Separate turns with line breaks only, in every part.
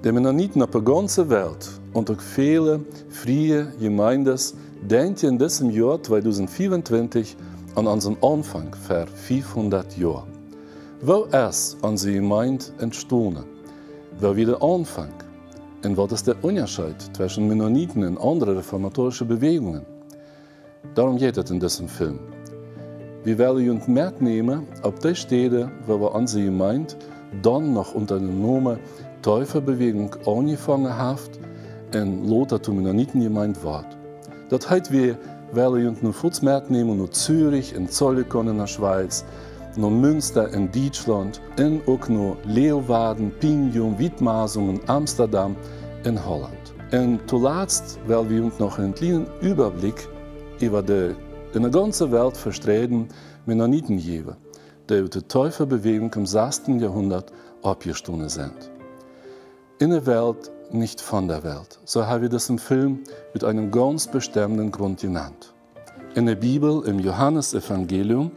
Die Mennoniten auf der ganzen Welt und auch viele freie Gemeinden denken in diesem Jahr 2024 an unseren Anfang vor 500 Jahren. Wo ist unsere Gemeinde entstanden? Wo war der Anfang? Und was ist der Unterschied zwischen Mennoniten und anderen reformatorischen Bewegungen? Darum geht es in diesem Film. Wir werden uns mitnehmen auf die Städte, wo wir unsere Gemeinde dann noch unter dem Namen Täuferbewegung angefangen haben und Lothar zur Mennonitengemeinde wird. Das heißt, wir werden uns noch mitnehmen nach Zürich, in Zollikon in der Schweiz, nach Münster in Deutschland und auch nach Leeuwarden, Pinjum, Wiedmarsum, Amsterdam in Holland. Und zuletzt werden wir uns noch einen kleinen Überblick über die in der ganzen Welt verstreuten Mennoniten geben, die aus der Täuferbewegung im 6. Jahrhundert abgestorben sind. In der Welt, nicht von der Welt. So haben wir das im Film mit einem ganz bestimmten Grund genannt. In der Bibel, im Johannesevangelium,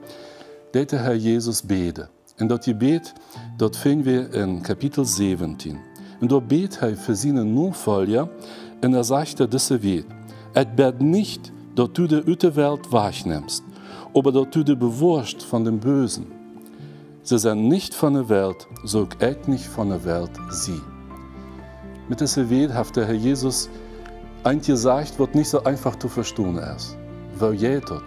der Herr Jesus bete. Und das Gebet, dort finden wir in Kapitel 17. Und dort betet er für seine Nachfolger und er sagt diese Wort: Es bet nicht, dass du die ute Welt wahrnimmst, aber dass du die bewahrst von dem Bösen. Sie sind nicht von der Welt, so ich nicht von der Welt sie. Mit dieser Wort hat der Herr Jesus ein gesagt, was nicht so einfach zu verstehen ist. Weil jeder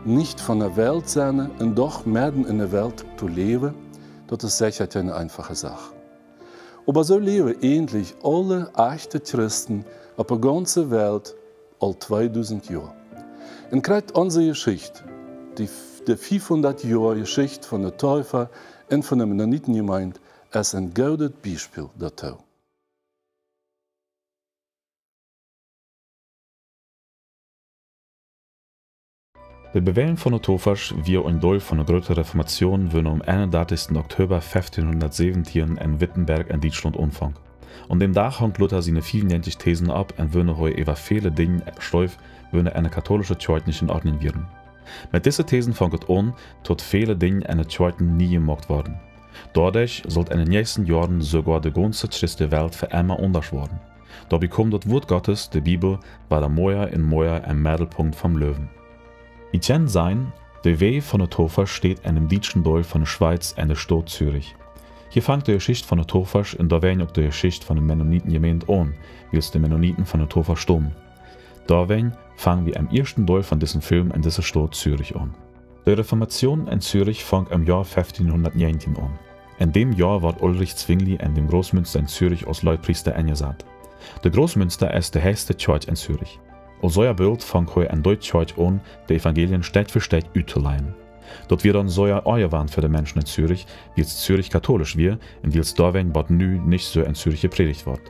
nicht von der Welt sein und doch mitten in der Welt zu leben, das ist sicher eine einfache Sache. Aber so leben endlich alle echten Christen auf der ganzen Welt all 2000 Jahre. Und gerade unsere Geschichte, die 500 Jahre Geschichte von der Täufer und von der Mennonitengemeinde, ist ein gutes Beispiel dazu.
De bewählen von der Täufers wie ein Teil von der Dritten Reformation würden am 31. Oktober 1517 in Wittenberg in Deutschland anfangen. Und dem Tag hängt Luther seine 94 Thesen ab und würden heute über viele Dinge sträuf, würden eine katholische Kirche nicht in Ordnung werden. Mit diesen Thesen fängt es an, dass viele Dinge in der Kirche nie gemacht werden. Dadurch sollte in den nächsten Jahren sogar die ganze christliche Welt für immer anders werden. Da bekommt das Wort Gottes, die Bibel, war der Meier in Meier im Mittelpunkt vom Löwen. Ich kann sein, der Weg von der Täufer steht in dem deutschen Teil von der Schweiz in der Stadt Zürich. Hier fängt die Geschichte von der Täufer und da werden auch die Geschichte von den Mennonitengemeinde an, wie es die Mennoniten von der Täufer stammen. Da fangen wir im ersten Teil von diesem Film in dieser Stadt Zürich an. Die Reformation in Zürich fängt im Jahr 1519 an. In dem Jahr wird Ulrich Zwingli in dem Großmünster in Zürich als Leutpriester eingesetzt. Der Großmünster ist die höchste Kirche in Zürich. Als solcher Bild fängt heute ein deutsche Kirche an, die Evangelien Stadt für Stadt auszuleihen. Dort wird dann solcher Euerwand für die Menschen in Zürich, wie es Zürich katholisch wird und wie es da bald nicht so in Zürich gepredigt wird.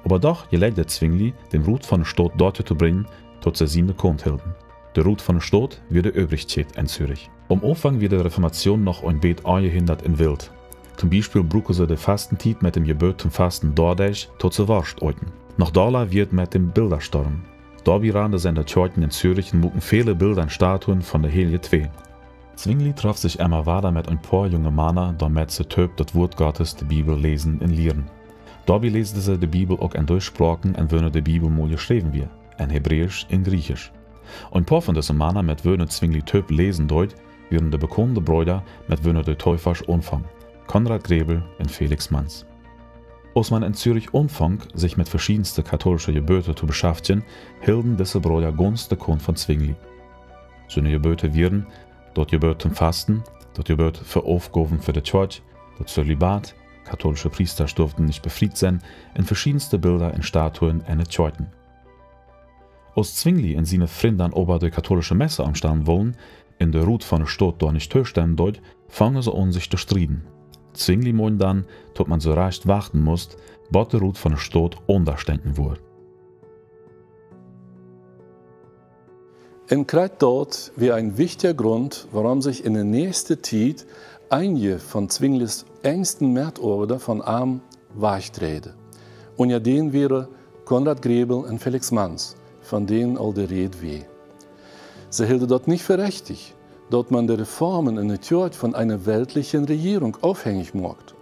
Aber doch gelingt der Zwingli, den Rut von der Stadt dort zu bringen, tot sie seine Kund hielten. Der Rut von der Stadt wird übrig in Zürich. Am Anfang wird die Reformation noch ein Bett angehindert in Wild. Zum Beispiel brauchen sie die Fastenzeit mit dem Gebet zum Fasten dadurch, tot sie Wurst euten. Nach Dala wird mit dem Bildersturm. Dabei rannten sie in der Kirche in Zürich und mucken viele Bilder und Statuen von der Heilige Zwei. Zwingli traf sich immer weiter mit ein paar jungen Männer, damit sie töp das Wort Gottes, die Bibel lesen und lehren. Dabei lesen sie die Bibel auch in Durchsprachen und würden die Bibel mal geschrieben wird, in Hebräisch und Griechisch. Ein paar von diesen Männern mit würden Zwingli töp lesen deut, würden die bekannten Brüder mit würden die Täufers anfangen, Konrad Grebel und Felix Manz. Als man in Zürich anfängt, sich mit verschiedensten katholischen Geboten zu beschäftigen, hielten diese Brüder ganz den Kund von Zwingli. Seine Gebote wären das Gebot zum Fasten, das Gebot für Aufgaben für die Kirche, das Zölibat, katholische Priester durften nicht befreit sein, in verschiedenste Bilder und Statuen in den Kirchen. Als Zwingli und seine Freunde über die katholische Messe am Stand wollen, in der Rut von der Stadt dort nicht durchstehen dort, fangen sie an sich zu streiten. Zwingli meint dann, dass man so recht warten muss, bis die Rut von der Stadt unterstanden wurde.
Und gerade dort wäre ein wichtiger Grund, warum sich in der nächsten Zeit einige von Zwinglis engsten Mitarbeiter von Arm weichtreten. Und ja, den wäre Konrad Grebel und Felix Manz, von denen all die Rede war. Sie hielten dort nicht für richtig, dass man die Reformen in der Kirche von einer weltlichen Regierung aufhängig macht.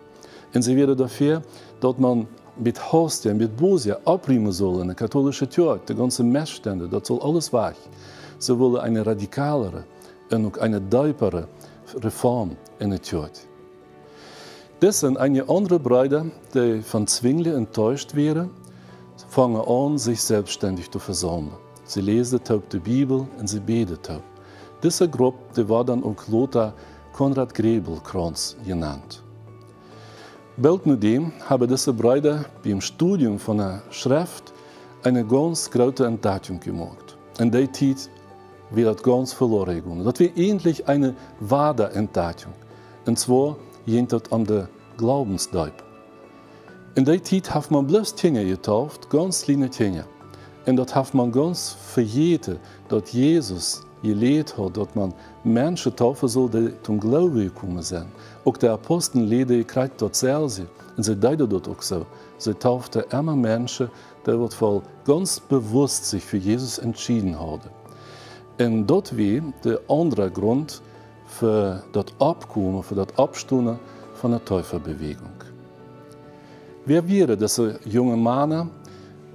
Und sie wäre dafür, dass man mit Hostia, mit Bosia abriemen sollen in der katholischen Kirche, die ganzen Messstände, das soll alles weg. Sie wollen eine radikalere und auch eine deepere Reform in der Kirche. Das sind einige andere Brüder, die von Zwingli enttäuscht wären, fangen an, sich selbstständig zu versammeln. Sie lesen die Bibel und sie beten. Diese Gruppe die war dann auch Lothar Konrad Grebel-Kranz genannt. Bald nachdem haben diese Brüder beim Studium von der Schrift eine ganz große Entdeckung gemacht. In der Zeit wird das ganz verloren gegangen. Das war endlich eine wahre Entdeckung. Und zwar ging es um den Glaubensdeib. In der Zeit hat man bloß Dinge getauft, ganz kleine Dinge. Und das hat man ganz vergessen, dass Jesus gelehrt hat, dass man Menschen taufen soll, die zum Glauben gekommen sind. Auch der Apostel lehrt gekriegt dort selbst. Und sie deuten dort auch so. Sie tauften immer Menschen, die voll ganz bewusst sich für Jesus entschieden haben. Und das war der andere Grund für das Abkommen, für das Abstunden von der Täuferbewegung. Wer wäre diese junge Männer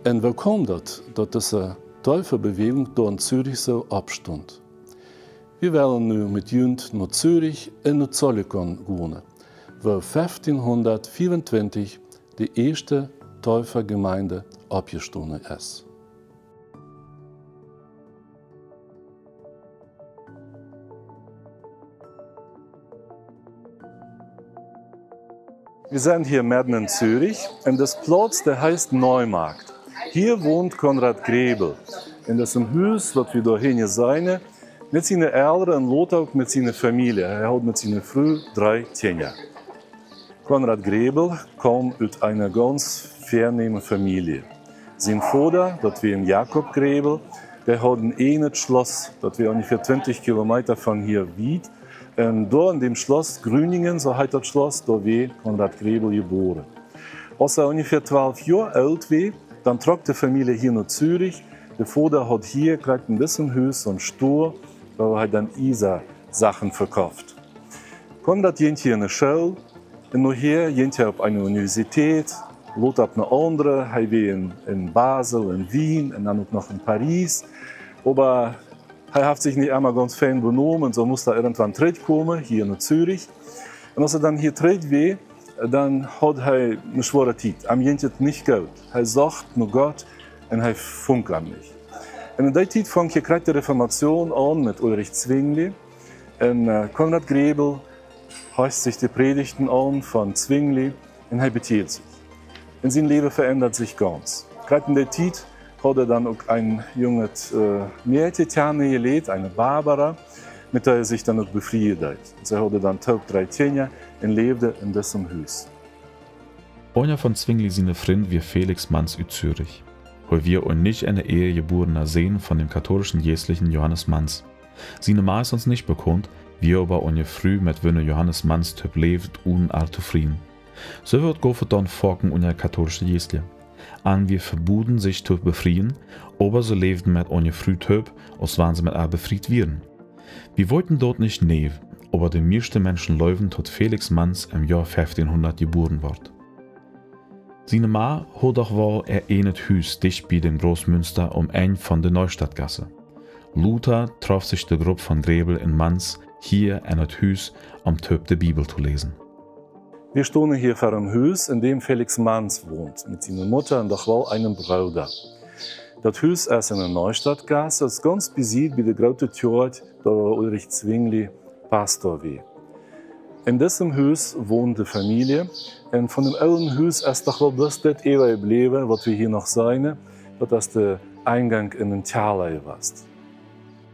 und wo kommt das, dass diese Täuferbewegung hier in Zürich so abstund? Wir werden nun mit Jünd nach Zürich und nach Zollikon gehen, wo 1524 die erste Täufergemeinde abgestunden ist. Wir sind hier mitten in Zürich und das Platz, der heißt Neumarkt. Hier wohnt Konrad Grebel. In diesem Haus, das wir hier sehen, mit seinen Eltern und Lothar mit seiner Familie. Er hat mit seiner Frau 3 Kinder. Konrad Grebel kam aus einer ganz vornehmen Familie. Sein Vater, das war Jakob Grebel, der hat ein eigenes Schloss, das wir ungefähr 20 Kilometer von hier weit. Und da in dem Schloss Grüningen, so heißt das Schloss, da war Konrad Grebel geboren. Als er ungefähr 12 Jahre alt war, dann trug die Familie hier nach Zürich. Der Vater hat hier in diesem Haus so einen Store, wo er dann Isa-Sachen verkauft. Konrad ging hier in die Schule, und nachher ging er auf eine Universität, Lothar auf eine andere, er war in Basel, in Wien und dann auch noch in Paris. Aber er hat sich nicht einmal ganz fein benommen, so musste er irgendwann zurückkommen, hier in Zürich. Und als er dann hier zurück war, dann hat er eine schwere Zeit. Am ging es nicht gut. Er sagt nur Gott und er funkt an mich. Und in der Zeit fängt hier die Reformation an mit Ulrich Zwingli. Und Konrad Grebel hört sich die Predigten an von Zwingli und er beteiligt sich. Und sein Leben verändert sich ganz. Gerade in der Zeit hat er dann auch ein junges Mädchen kennengelernt, eine Barbara, mit der er sich dann auch befreit hat. Sie hatte dann 3 Kinder und lebte in diesem Haus.
Einer von Zwingli seine Freund wie Felix Manz aus Zürich. Weil wir und nicht eine Ehe geborener sehen von dem katholischen Jäslichen Johannes Manz. Seine Ma ist uns nicht bekannt, wir aber ohne früh mit Wünne Johannes Manz Typ lebt und zufrieden. So wird Goffet dann forken unter katholische Jäsle. An wir verboten sich zu befreien, aber so lebten mit ohne früh Typ, als waren sie mit befried werden. Wir wollten dort nicht nehmen, aber die meisten Menschen leuven tot Felix Manz im Jahr 1500 geboren wird. Seine Ma hat auch wohl erenet Hüs dicht bei dem Großmünster ein von der Neustadtgasse. Luther traf sich die Gruppe von Grebel in Manz hier in das Hüs, Typ der Bibel zu lesen.
Wir stehen hier vor einem Haus, in dem Felix Manz wohnt, mit seiner Mutter und auch wohl einem Bruder. Das Haus ist in der Neustadtgasse, ist ganz besiedelt bei der großen Kirche, da Ulrich Zwingli Pastor war. In diesem Haus wohnt die Familie, und von dem alten Haus ist doch wohl bloß das ewig geblieben, was wir hier noch sehen, das ist der Eingang in den Tjalei ist.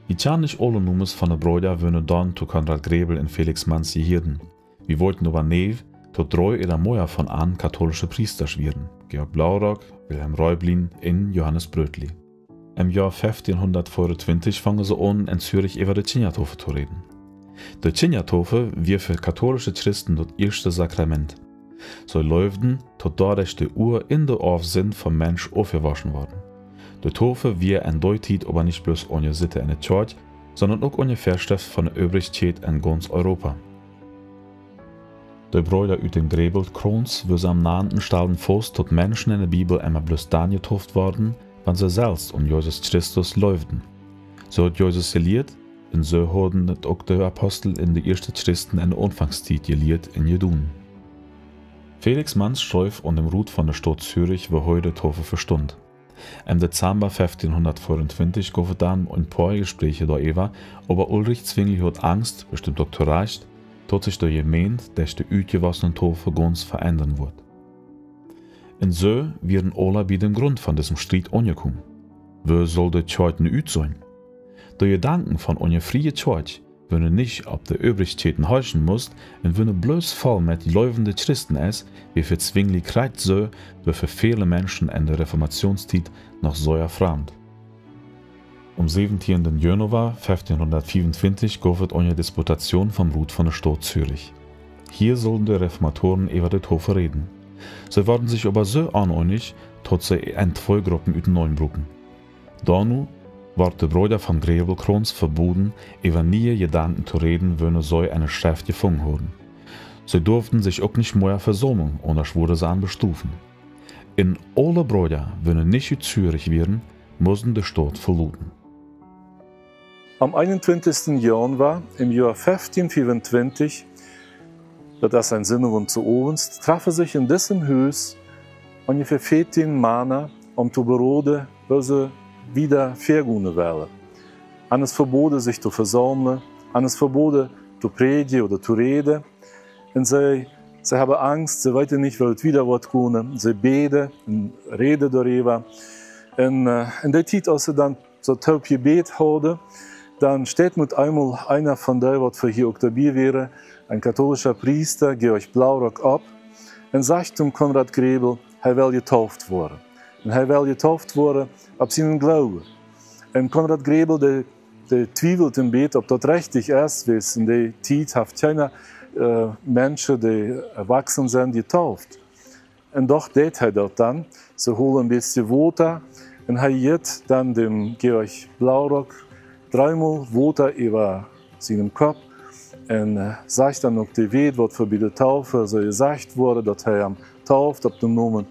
Die nicht alle Nummers von der Brüder würden dann zu Konrad Grebel und Felix Manz gehirden. Wir wollten aber nicht, dass 3 oder mehr von an katholische Priester werden. Georg Blaurock, Wilhelm Räublin und Johannes Brötli. Im Jahr 1524 fangen sie an, in Zürich über die Tschinjataufe zu reden. Die Tschinjataufe wird für katholische Christen das erste Sakrament. So läuften, dass dadurch die Uhr in der Aufsinn vom Mensch aufgewaschen worden. Die Taufe wird in der Zeit aber nicht bloß ohne Sitte in der Kirche, sondern auch ohne Vorschrift von der Obrigkeit in ganz Europa. De Brüder uit dem Gräbel Krons wir am nahen stellen fast, dass Menschen in der Bibel immer bloß dann getauft worden, wenn sie selbst Jesus Christus läuften. So hat Jesus gelehrt, und so haben auch die Apostel in die ersten Christen in der Anfangszeit gelehrt in Jedun. Felix Manns schreif an dem Rut von der Stadt Zürich, wo heute Taufe verstund. Im Dezember 1524 gab es dann ein paar Gespräche darüber, aber Ulrich Zwingli hat Angst, bestimmt Dr. Reicht, dass sich der Gemeinde, dass die uitgewassenen Taufe ganz verändern wird. Und so werden alle bei dem Grund von diesem Streit angekommen. Wo soll die Kirche nu uit sein? Die Gedanken von einer freien Kirche, wenn er nicht auf die Übrigkeiten heißen muss und wenn er bloß voll mit läufenden Christen ist, wie für Zwingli kreit so, wie für viele Menschen in der Reformationszeit noch so fremd. Am 17. Januar 1524 gab es eine Disputation vom Rut von der Stadt Zürich. Hier sollen die Reformatoren über die Taufe reden. Sie waren sich aber so uneinig, dass sie in zwei Gruppen auseinanderbrücken. Danu ward der Brüder von Gräbelkrons verboten, über nie Gedanken zu reden, wenn sie eine Schrift gefunden haben. Sie durften sich auch nicht mehr versammeln, anders wurde sie bestufen. In alle Brüder, wenn nicht in Zürich wären, mussten die Stadt verlassen.
Am 21. Januar im Jahr 1524, das ist ein Sinnewund zu uns, trafen sich in diesem Haus ungefähr 14 Männer, zu beraten, wo sie wieder vergehen wollen. Eines verboten, sich zu versammeln, eines verboten, zu predigen oder zu reden. Und sie haben Angst, sie wissen nicht, wo es wieder wird kommen. Sie beten und reden darüber. Und in der Zeit, als sie dann so taub Gebet haben, dann steht mit einmal einer von denen, was für hier auch dabei wäre, ein katholischer Priester, Georg Blaurock, ab und sagt zum Konrad Gräbel, er will getauft werden. Und er will getauft werden auf seinen Glauben. Und Konrad Gräbel, der zweifelt im Bett, ob das richtig ist, weil in der Zeit hat keiner Menschen, die erwachsen sind, getauft. Und doch tut er das dann. Sie holen ein bisschen Wasser und er gibt dann dem Georg Blaurock 3-mal Wasser über seinen Kopf und sagt dann noch die Weg, was für die Taufe so gesagt wurde, dass er am tauft auf dem Namen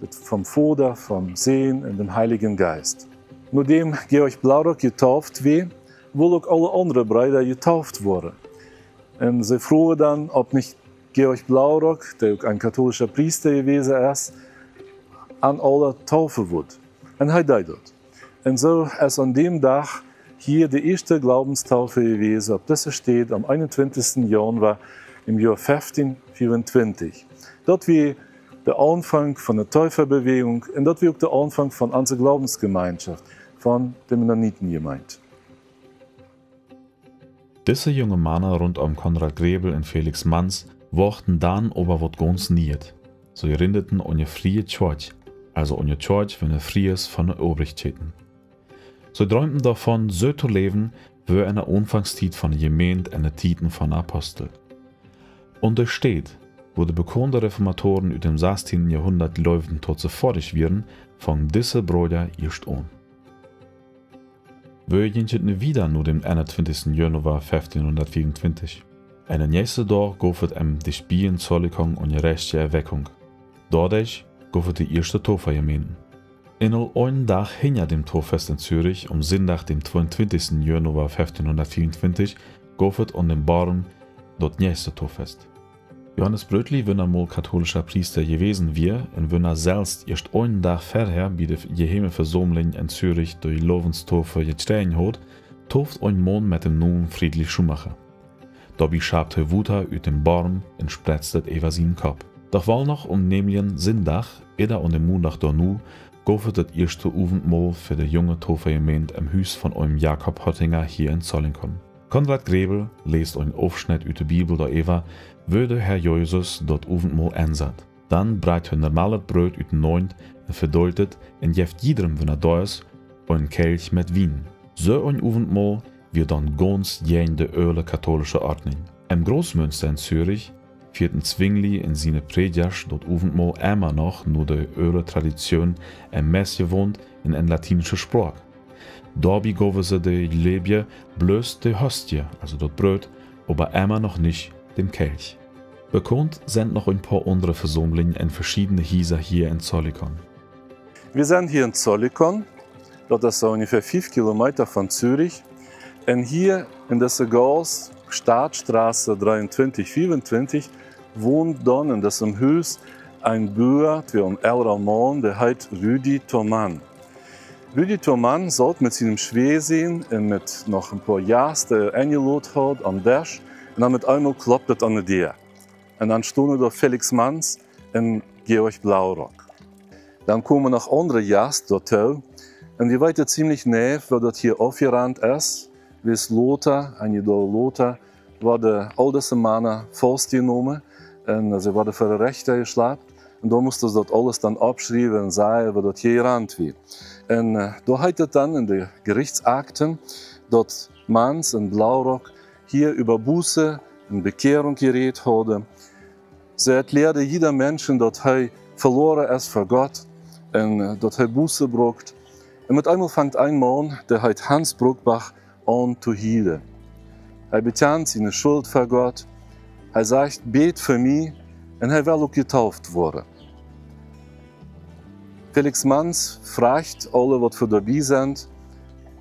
vom Vater, vom Sehen und dem Heiligen Geist. Nachdem Georg Blaurock getauft wird, wollen auch alle anderen Brüder getauft werden. Und sie fragen dann, ob nicht Georg Blaurock, der auch ein katholischer Priester gewesen ist, an alle taufen wird. Und er tut das. Und so ist an dem Tag hier die erste Glaubenstaufe gewesen, auf das steht am 21. Januar im Jahr 1524. Dort wie der Anfang von der Täuferbewegung und dort wie auch der Anfang von unserer Glaubensgemeinschaft, von der Mennonitengemeinde.
Diese junge Männer rund um Konrad Gräbel und Felix Manns wochten dann aber was ganz niet. So erinnerten eine freie Kirche, also eine Kirche, wenn er frei ist von den Obrigkeiten. Sie träumten davon, so zu leben, wie in der Anfangszeit von der Gemeinde in den Titen von den Aposteln. Und es steht, wo die bekannten Reformatoren aus dem 16. Jahrhundert läuften, tot sie fertig werden, fangen diese Brüder erst an. Wir gehen wieder nur dem 21. Januar 1524. Einen nächsten Tag gab es die Spienzollikung und die rechte Erweckung. Dadurch gab es die erste Taufergemeinde. In einem Tag hinter dem Taufest in Zürich, am Sonntag, dem 22. Januar 1524, gab es an dem Baum das nächste Taufest. Johannes Brötli, wenn er mal katholischer Priester gewesen wäre und wenn er selbst erst einen Tag vorher bei der Geheimversammlung in Zürich durch die Lovenstaufe getreten hat, tauft ein Mann mit dem Namen Friedrich Schumacher. Dabei schabt er Wutter aus dem Baum und spritzt es über seinen Kopf. Doch weil noch nämlichen Sonntag, oder an dem Montag danach, gab es das erste Abendmahl für die junge Taufergemeinde im Haus von einem Jakob Hottinger hier in Zollikofen. Konrad Gräbel liest einen Aufschnitt aus der Bibel darüber, wo der Herr Jesus dort Abendmahl einsetzt. Dann breit er normales Brot aus dem Neund und verdeutet und gibt jedem, wenn er da ist, einen Kelch mit Wein. So ein Abendmahl wird dann ganz gegen die öle katholische Ordnung. Im Großmünster in Zürich vierten Zwingli in seine Predigt dort Abendmahl immer noch nur die öle Tradition im Mess gewohnt in latinischer Sprache. Dabei gaben sie die Lebje bloß die Hostie, also das Brot, aber immer noch nicht den Kelch. Bekannt sind noch ein paar andere Versammlungen in verschiedenen Häusern hier in Zollikon.
Wir sind hier in Zollikon, das ist so ungefähr 5 Kilometer von Zürich. Und hier in dieser Gas, Staatsstraße 2324, wohnt dann in diesem Haus ein Bauer, ein älterer Mann, der heißt Rüdi Thomann. Rüdi Thomann sollte mit seinem Schwägerin und mit noch ein paar Jahren, die er eingeladen hat, am Tisch. Und dann mit einmal klappt es an der Tür. Und dann stehen da Felix Manz und Georg Blaurock. Dann kommen noch andere Gäste dorthin. Und die weiter ziemlich nah, weil das hier aufgerannt ist. Wie es Lothar, ein Idol Lothar, wurde all diese Männer festgenommen. Und sie wurden für die Rechte geschleppt. Und da musste das alles dann abschreiben und sagen, wie das hier gerannt wird. Und da heißt es dann in den Gerichtsakten, dass Manz und Blaurock hier über Buße und Bekehrung geredet haben. Sie erklärte jeder Mensch, dass er verloren ist für Gott und dass er Buße braucht. Und mit einmal fängt ein Mann, der heißt Hans Bruckbach, an zu heulen. Er bekennt seine Schuld für Gott. Er sagt, bet für mich, und er will auch getauft worden. Felix Manz fragt alle, was für dabei sind,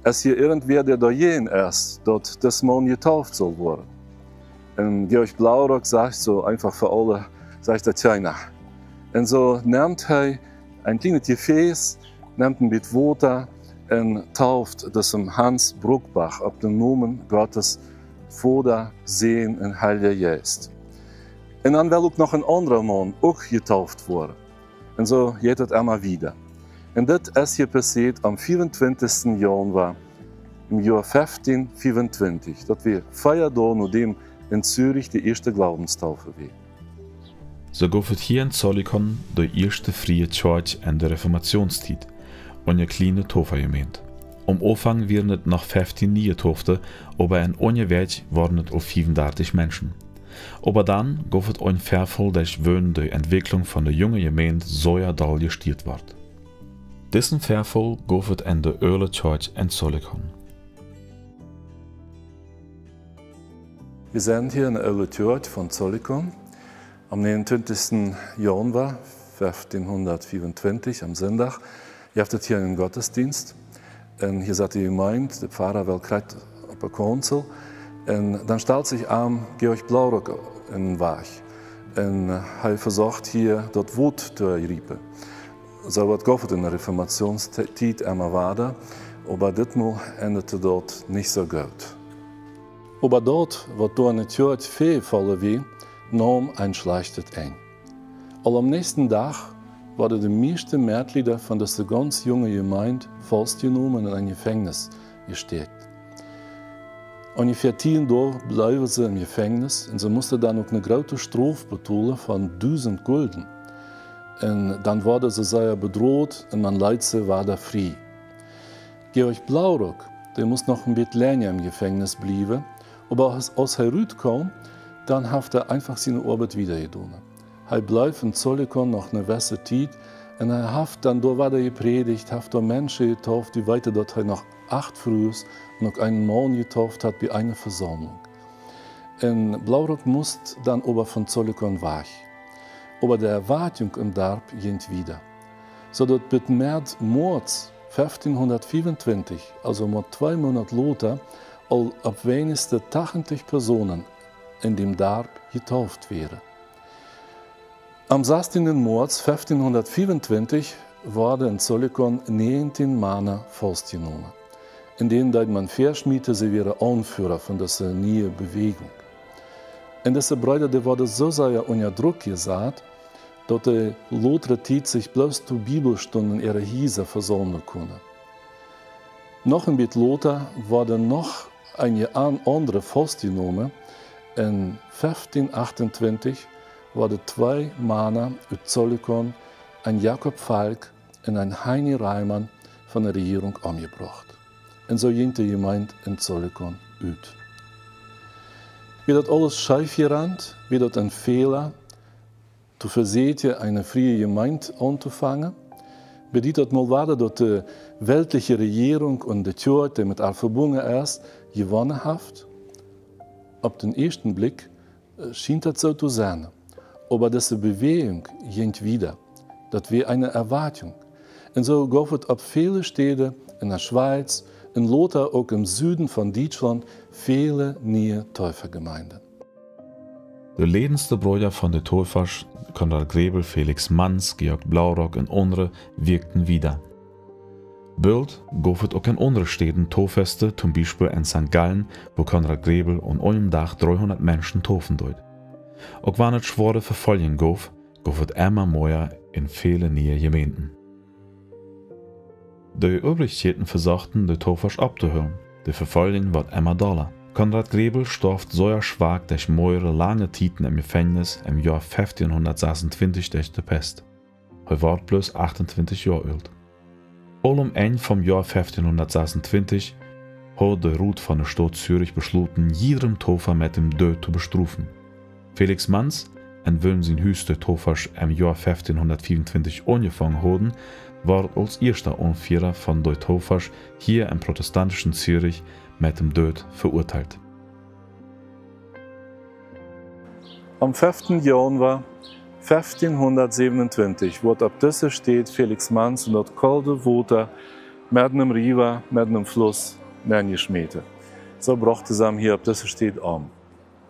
ist hier irgendwer, der da jeden ist, dass das Mann getauft soll werden. Und Georg Blaurock sagt so einfach für alle, sagt er, tja, und so nimmt er ein kleines Gefäß, nimmt ein bisschen Wasser und tauft das Hans Bruckbach auf den Namen Gottes, Vater, Sohn und Heiliger Geist. Und dann will auch noch ein anderer Mann auch getauft worden. Und so geht es immer wieder. Und das ist hier passiert am 24. Januar im Jahr 1525. Das wir 4 Tage nachdem in Zürich die erste Glaubenstaufe war.
So geht es hier in Zollikon die erste freie Kirche in der Reformationszeit und eine kleine Taufergemeinde. Am Anfang waren es noch 15 neue Taufte, aber in einer Welt waren es auch 35 Menschen. Aber dann geht es ein Verfall, durch die Entwicklung von der jungen Gemeinde sehr doll gestört wird. Diesen Verfall geht es in der Early Church in Zollikon.
Wir sind hier in der Early Church von Zollikon. Am 29. Januar 1524, am Sonntag, ihr habt hier einen Gottesdienst. Und hier seid die Gemeinde, der Pfarrer will gerade auf der Kanzel. Und dann stellt sich Georg Blaurock in den Weg. Und er versucht hier das Wort zu erreichen. So wird Gott in der Reformationszeit immer weiter, aber diesmal endete dort nicht so gut. Aber dort, wo du in der Kirche fehlfallen wie, nahm ein schlechtes ein. All am nächsten Tag wurden die meisten Mitglieder von dieser ganz jungen Gemeinde festgenommen und in ein Gefängnis gesteckt. Ungefähr 10 Tage bleiben sie im Gefängnis und sie mussten dann auch eine große Strafe bezahlen von 1000 Gulden. Und dann wurden sie sehr bedroht und man leitet sie weiter frei. Georg Blaurock, der muss noch ein bisschen länger im Gefängnis bleiben, aber als er rauskam, dann hat er einfach seine Arbeit wieder getan. Er bleibt in Zollikon noch eine gewisse Zeit und er hat dann da weiter gepredigt, hat da Menschen getauft, die weiter dort noch 8 frühs noch einen Mann getauft hat bei einer Versammlung. Und Blaurock musste dann aber von Zollikon weg. Aber die Erwartung im Dorf ging wieder. So dass bis März 1525, also mit 2 Monaten später, all ab wenigstens 80 Personen in dem Dorf getauft wären. Am 16. März 1524 wurden in Zollikon 19 Männer festgenommen. In denen man verschmiedete, sie wären Anführer von dieser neuen Bewegung. Und diese Brüder, die wurden so sehr unter Druck gesetzt, dass die latere Zeit sich bloß zu Bibelstunden in ihre Häuser versammeln konnten. Noch ein bisschen later wurden noch einige andere festgenommen. In 1528 wurden 2 Männer aus Zollikon, ein Jakob Falk und ein Heini Reimann, von der Regierung umgebracht. Und so ging die Gemeinde in Zollikon aus. Wie das alles schief gerannt, wie das ein Fehler, zu versuchen, eine freie Gemeinde anzufangen, bedeutet das mal weiter, dass die weltliche Regierung und die Kirche, die mit ihr verbunden ist, gewonnen hat. Auf den ersten Blick scheint das so zu sein. Aber diese Bewegung geht wieder. Das wäre eine Erwartung. Und so gab es auf viele Städte in der Schweiz, in Lothar auch im Süden von Deutschland, viele neue Täufergemeinden.
De ledenste Brüder von den Täufers, Konrad Grebel, Felix Manz, Georg Blaurock und andere, wirkten wieder. Bald gab es auch in anderen Städten Taufeste, zum Beispiel in St. Gallen, wo Konrad Grebel und einem Tag 300 Menschen taufen deut. Auch wenn es schwere Verfolgung gab es immer mehr in viele neue Gemeinden. Die Übrigen versuchten, die Taufers abzuhören. Die Verfolgung wird immer doller. Konrad Grebel starb so schwach durch mehrere lange Titen im Gefängnis im Jahr 1526 durch die Pest. Er war bloß 28 Jahre alt. Am Ende vom Jahr 1526 hat der Rat von der Stadt Zürich beschlossen, jedem Täufer mit dem Tod zu bestrafen. Felix Manz, in wem sein Haus der Täufers im Jahr 1524 angefangen haben, war als erster Anführer von den Täufers hier im protestantischen Zürich mit dem Tod verurteilt.
Am 5. Januar 1527 wurde ab dieser Stadt Felix Manz in das kalte Wasser mit einem River, mit einem Fluss, geschmissen. So brachte sie ihn hier ab dieser Stadt an.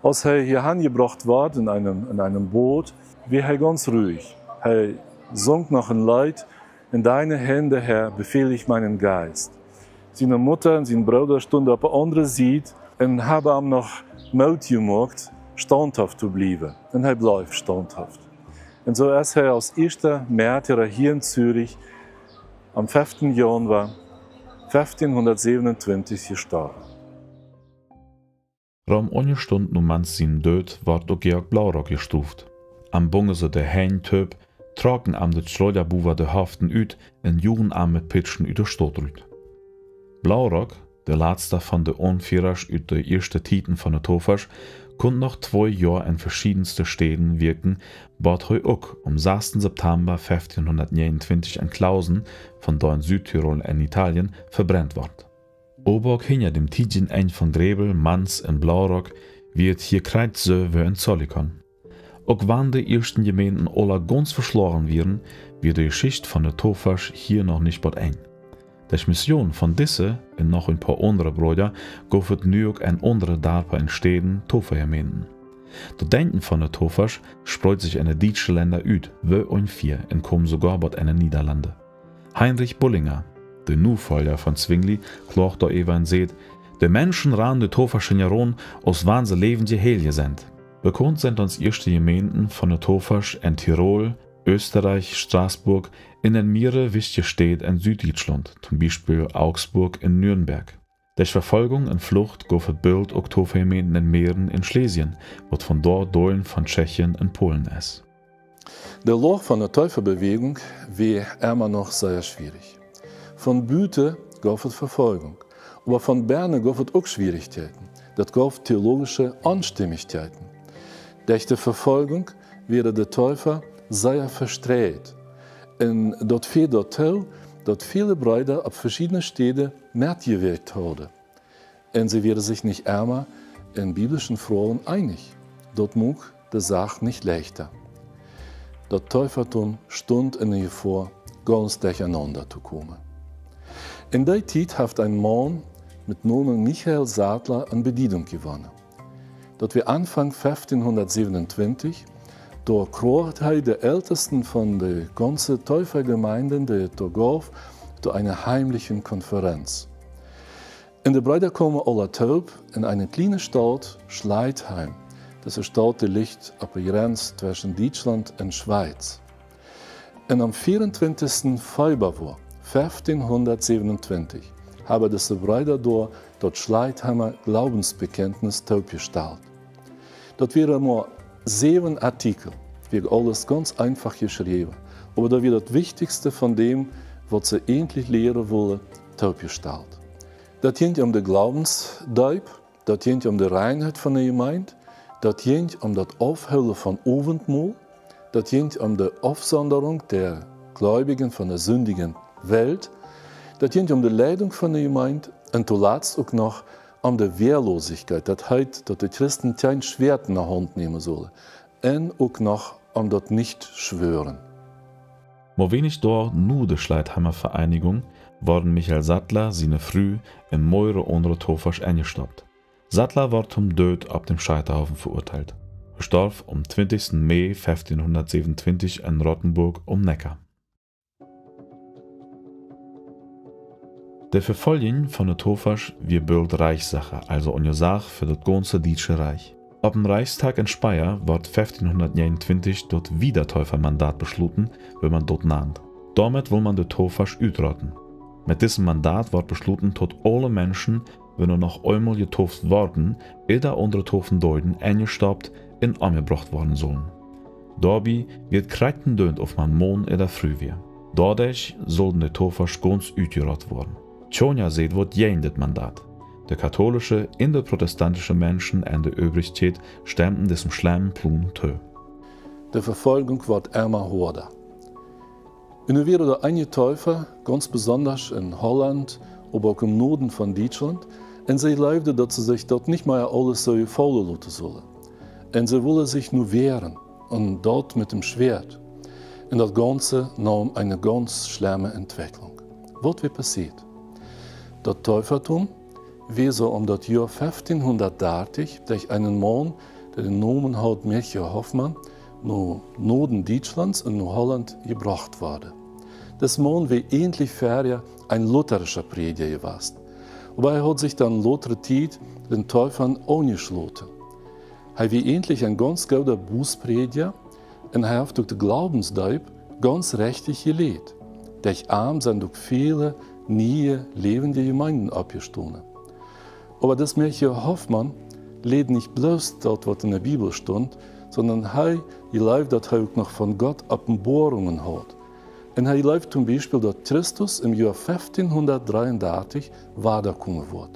Als er hier angebracht wurde in einem Boot, war er ganz ruhig. Er sang noch ein Lied: In deine Hände, Herr, befehle ich meinen Geist. Seine Mutter und sein Bruder stonden auf der anderen Seite und haben ihm noch Mut gemacht, standhaft zu bleiben. Und er bleibt standhaft. Und so ist er als erster Märtyrer hier in Zürich am 5. Januar 1527 gestorben.
Rom eine Stunde um Manz seinen Tod ward auch Georg Blaurock gestuft. Am Bunge so der Hein-Töp trocken am de Schleuderbuwer de Haften üt en Jugendarm mit Pitschen üt der Stotrüt. Blaurock, der letzte von de Anführers üt de erste Titen von der Täufers, konnte noch 2 Jahre in verschiedenste Städten wirken, bald heu auch am 6. September 1529 in Klausen, von da in Südtirol in Italien, verbrennt ward. Oberg hinter dem Tidchen ein von Grebel, Manz und Blaurock wird hier kreuzsö wie in Zollikon. Auch wenn die ersten Gemeinden alle ganz verschlagen werden, wird die Geschichte von der Täufers hier noch nicht bald ein. Die Mission von diese und noch ein paar andere Brüder gab es nu auch in andere Dörfer in Städten Täufergemeinden. Das Denken von der Täufers spreut sich in den deutschen Ländern aus, wie und vier und kommen sogar bald in den Niederlanden. Heinrich Bullinger, der Nachfolger von Zwingli, klagt da eben und sagt: Die Menschen rahen die Täuferschen Jahren, als wann sie lebende Helge sind. Bekannt sind uns erste Gemeinden von der Täufers in Tirol, Österreich, Straßburg, in den mehreren wichtigen Städten in Süddeutschland, zum Beispiel Augsburg und Nürnberg. Durch Verfolgung und Flucht gab es bald auch Täufergemeinden in Mähren in Schlesien, was von dort Teilen von Tschechien und Polen ist.
Der Lauf von der Täuferbewegung war immer noch sehr schwierig. Von Büte gab es Verfolgung, aber von Berne gab es auch Schwierigkeiten. Das gab theologische Unstimmigkeiten. Durch die Verfolgung werden die Täufer sehr verstreut. Und das führt dazu, dass viele Brüder auf verschiedene Städte mitgewirkt haben. Und sie werden sich nicht immer in biblischen Fragen einig. Das macht die Sache nicht leichter. Das Täufertum stand in der Gefahr, ganz durcheinander zu kommen. In der Zeit hat ein Mann mit Namen Michael Sadler an Bedienung gewonnen. Das war Anfang 1527, da kroch der Ältesten von der ganzen Täufergemeinden der Togow zu einer heimlichen Konferenz. In der Brüder kommen alle taub in eine kleine Stadt Schleitheim. Das ist eine Stadt, die liegt auf der Grenze zwischen Deutschland und Schweiz. Und am 24. Februar 1527 haben diese Brüder dort das Schleitheimer Glaubensbekenntnis taubgestellt. Das wären nur 7 Artikel, wird alles ganz einfach geschrieben, aber da wird das Wichtigste von dem, was sie endlich lehren wollen, taubgestellt. Das geht um den Glaubensdeib, das geht um die Reinheit von der Gemeinde, das geht um das Aufhören von Abendmahl, das geht um die Aufsonderung der Gläubigen von der sündigen Welt, das geht um die Leitung von der Gemeinde und zuletzt auch noch um die Wehrlosigkeit, das heißt, dass die Christen kein Schwert in der Hand nehmen sollen, und auch noch und dort nicht schwören.
Mo wenig dort nur der Schleitheimer Vereinigung worden Michael Sattler seine Früh in Meure unter Tofasch eingestoppt. Sattler war zum Död ab dem Scheiterhaufen verurteilt. Er starb am 20. Mai 1527 in Rottenburg um Neckar. Der Verfolgung von der Tofasch wie bald Reichssache, also eine Sache für das ganze Deutsche Reich. Ab dem Reichstag in Speyer wird 1529 dort wieder Täufermandat beschlossen, wenn man dort nannt. Damit will man die Tofasch utrotten. Mit diesem Mandat wird beschlossen, dass alle Menschen, wenn er noch einmal getauft worden, oder unter Taufen Deuten eingestaubt in angebracht worden sollen. Dabei wird kreiten dönt auf man Mohn oder Frühwehr. Dadurch sollten die Tofasch ganz utgerottet worden. Tjonja seht wird jen das Mandat. Der katholische und der protestantische Menschen und der Übrigkeit stemmten diesem schlimmen Plan zu.
Die Verfolgung wird immer harder. Und wir werden einige Täufer, ganz besonders in Holland, aber auch im Norden von Deutschland, und sie glaubten, dass sie sich dort nicht mehr alles so gefallen lassen sollen. Und sie wollen sich nur wehren, und dort mit dem Schwert. Und das Ganze nahm eine ganz schlimme Entwicklung. Was wird passiert? Das Täufertum wie so um das Jahr 1530 durch einen Mann, der den Namen hat Melchior Hoffmann, nach Norden Deutschlands und nach Holland gebracht wurde. Das Mann war ähnlich vorher ein lutherischer Prediger gewesen. Aber er hat sich dann lautere Zeit den Täufern angeschlossen. Er war ähnlich ein ganz guter Bußprediger und er hat durch den Glaubensdeib ganz richtig gelebt. Durch Arm sind durch viele neue, lebende Gemeinden abgestoßen. Aber das Melchior Hoffmann lebt nicht bloß dort, was in der Bibel stand, sondern er lebt, dass er auch noch von Gott Offenbarungen hat. Und er lebt zum Beispiel, dass Christus im Jahr 1533 wiederkommen wird.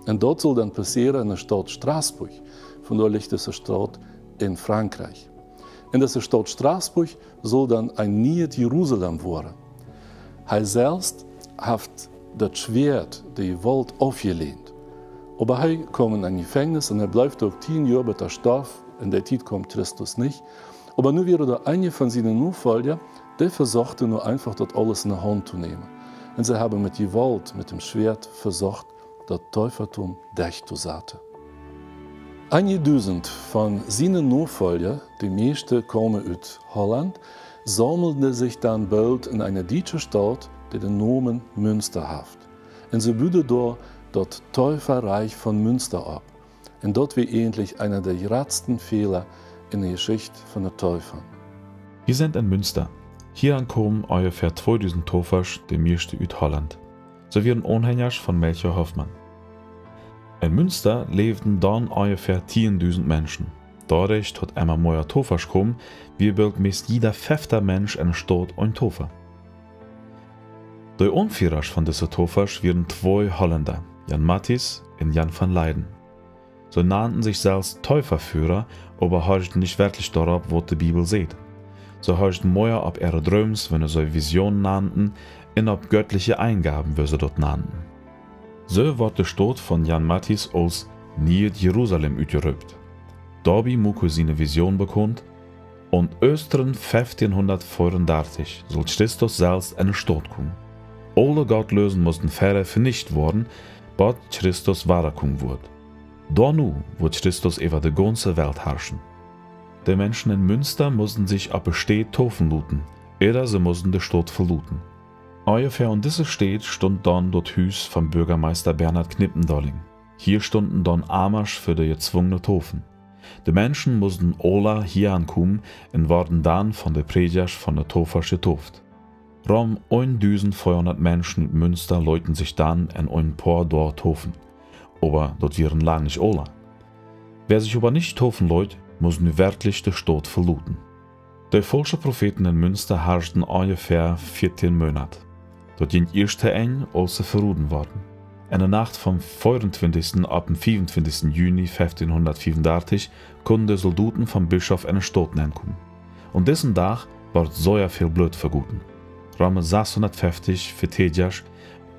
Und dort soll dann passieren in der Stadt Straßburg. Von dort liegt diese Stadt in Frankreich. In dieser Stadt Straßburg soll dann ein neues Jerusalem werden. Er selbst hat das Schwert, die Gewalt, aufgelehnt. Aber er kommt in ein Gefängnis und er bleibt auch 10 Jahre bei der Strafe. In der Zeit kommt Christus nicht. Aber nun wäre da einige von seinen Nachfolgern, die versuchten nur einfach das alles in die Hand zu nehmen. Und sie haben mit Gewalt, mit dem Schwert versucht, das Täufertum durchzusetzen. Einige Dutzend von seinen Nachfolgern, die meisten kommen aus Holland, sammelten sich dann bald in eine deutsche Stadt, die den Namen Münster hat. Und sie bauten dort das Täuferreich von Münster ab. Und dort war endlich einer der größten Fehler in der Geschichte von den Täufern.
Wir sind in Münster. Hier ankommen ungefähr 2000 Täufers, die meisten aus Holland. Sie waren Anhänger von Melchior Hoffmann. In Münster lebten dann ungefähr 10.000 Menschen. Dadurch, dass immer mehr Täufers kommen, wie bald meist jeder 5. Mensch in der Stadt ein Täufer. Die Anführer von diesen Täufers waren 2 Holländer, Jan Matthys und Jan van Leyden. Sie nannten sich selbst Täuferführer, aber horchten nicht wirklich darauf, was die Bibel sagt. Sie horchten mehr auf ihre Träume, wenn sie Visionen nannten, und auf göttliche Eingaben, wie sie dort nannten. So wird die Stadt von Jan Matthys als Neues Jerusalem ausgerufen. Dabei mucke seine Vision bekannt, und Östern 1534 soll Christus selbst in die Stadt kommen. Alle Gottlösen mussten vorher vernichtet werden, bis Christus wiederkommen wird. Danu wird Christus über die ganze Welt herrschen. Die Menschen in Münster mussten sich ab Stadt taufen lassen, oder sie mussten die Stadt verlassen. Ungefähr in dieser Stadt stand dann das Haus vom Bürgermeister Bernhard Knippendolling. Hier stunden dann Amasch für die gezwungene Taufen. Die Menschen mussten alle hier ankommen und wurden dann von den Predigers von der Täufers getauft. Rund 1500 Menschen in Münster leuten sich dann in ein paar dort taufen. Aber dort waren lang nicht alle. Wer sich aber nicht taufen lässt, muss nu wirklich die Stadt verlassen. Die falschen Propheten in Münster herrschten ungefähr 14 Monate. Dort ging erste ein, als sie verraten wurden. In der Nacht vom 24. ab dem 25. Juni 1535 konnten die Soldaten vom Bischof in die Stadt ankommen. Und diesen Tag wird so viel Blut verguten. Rund 650 Verteidiger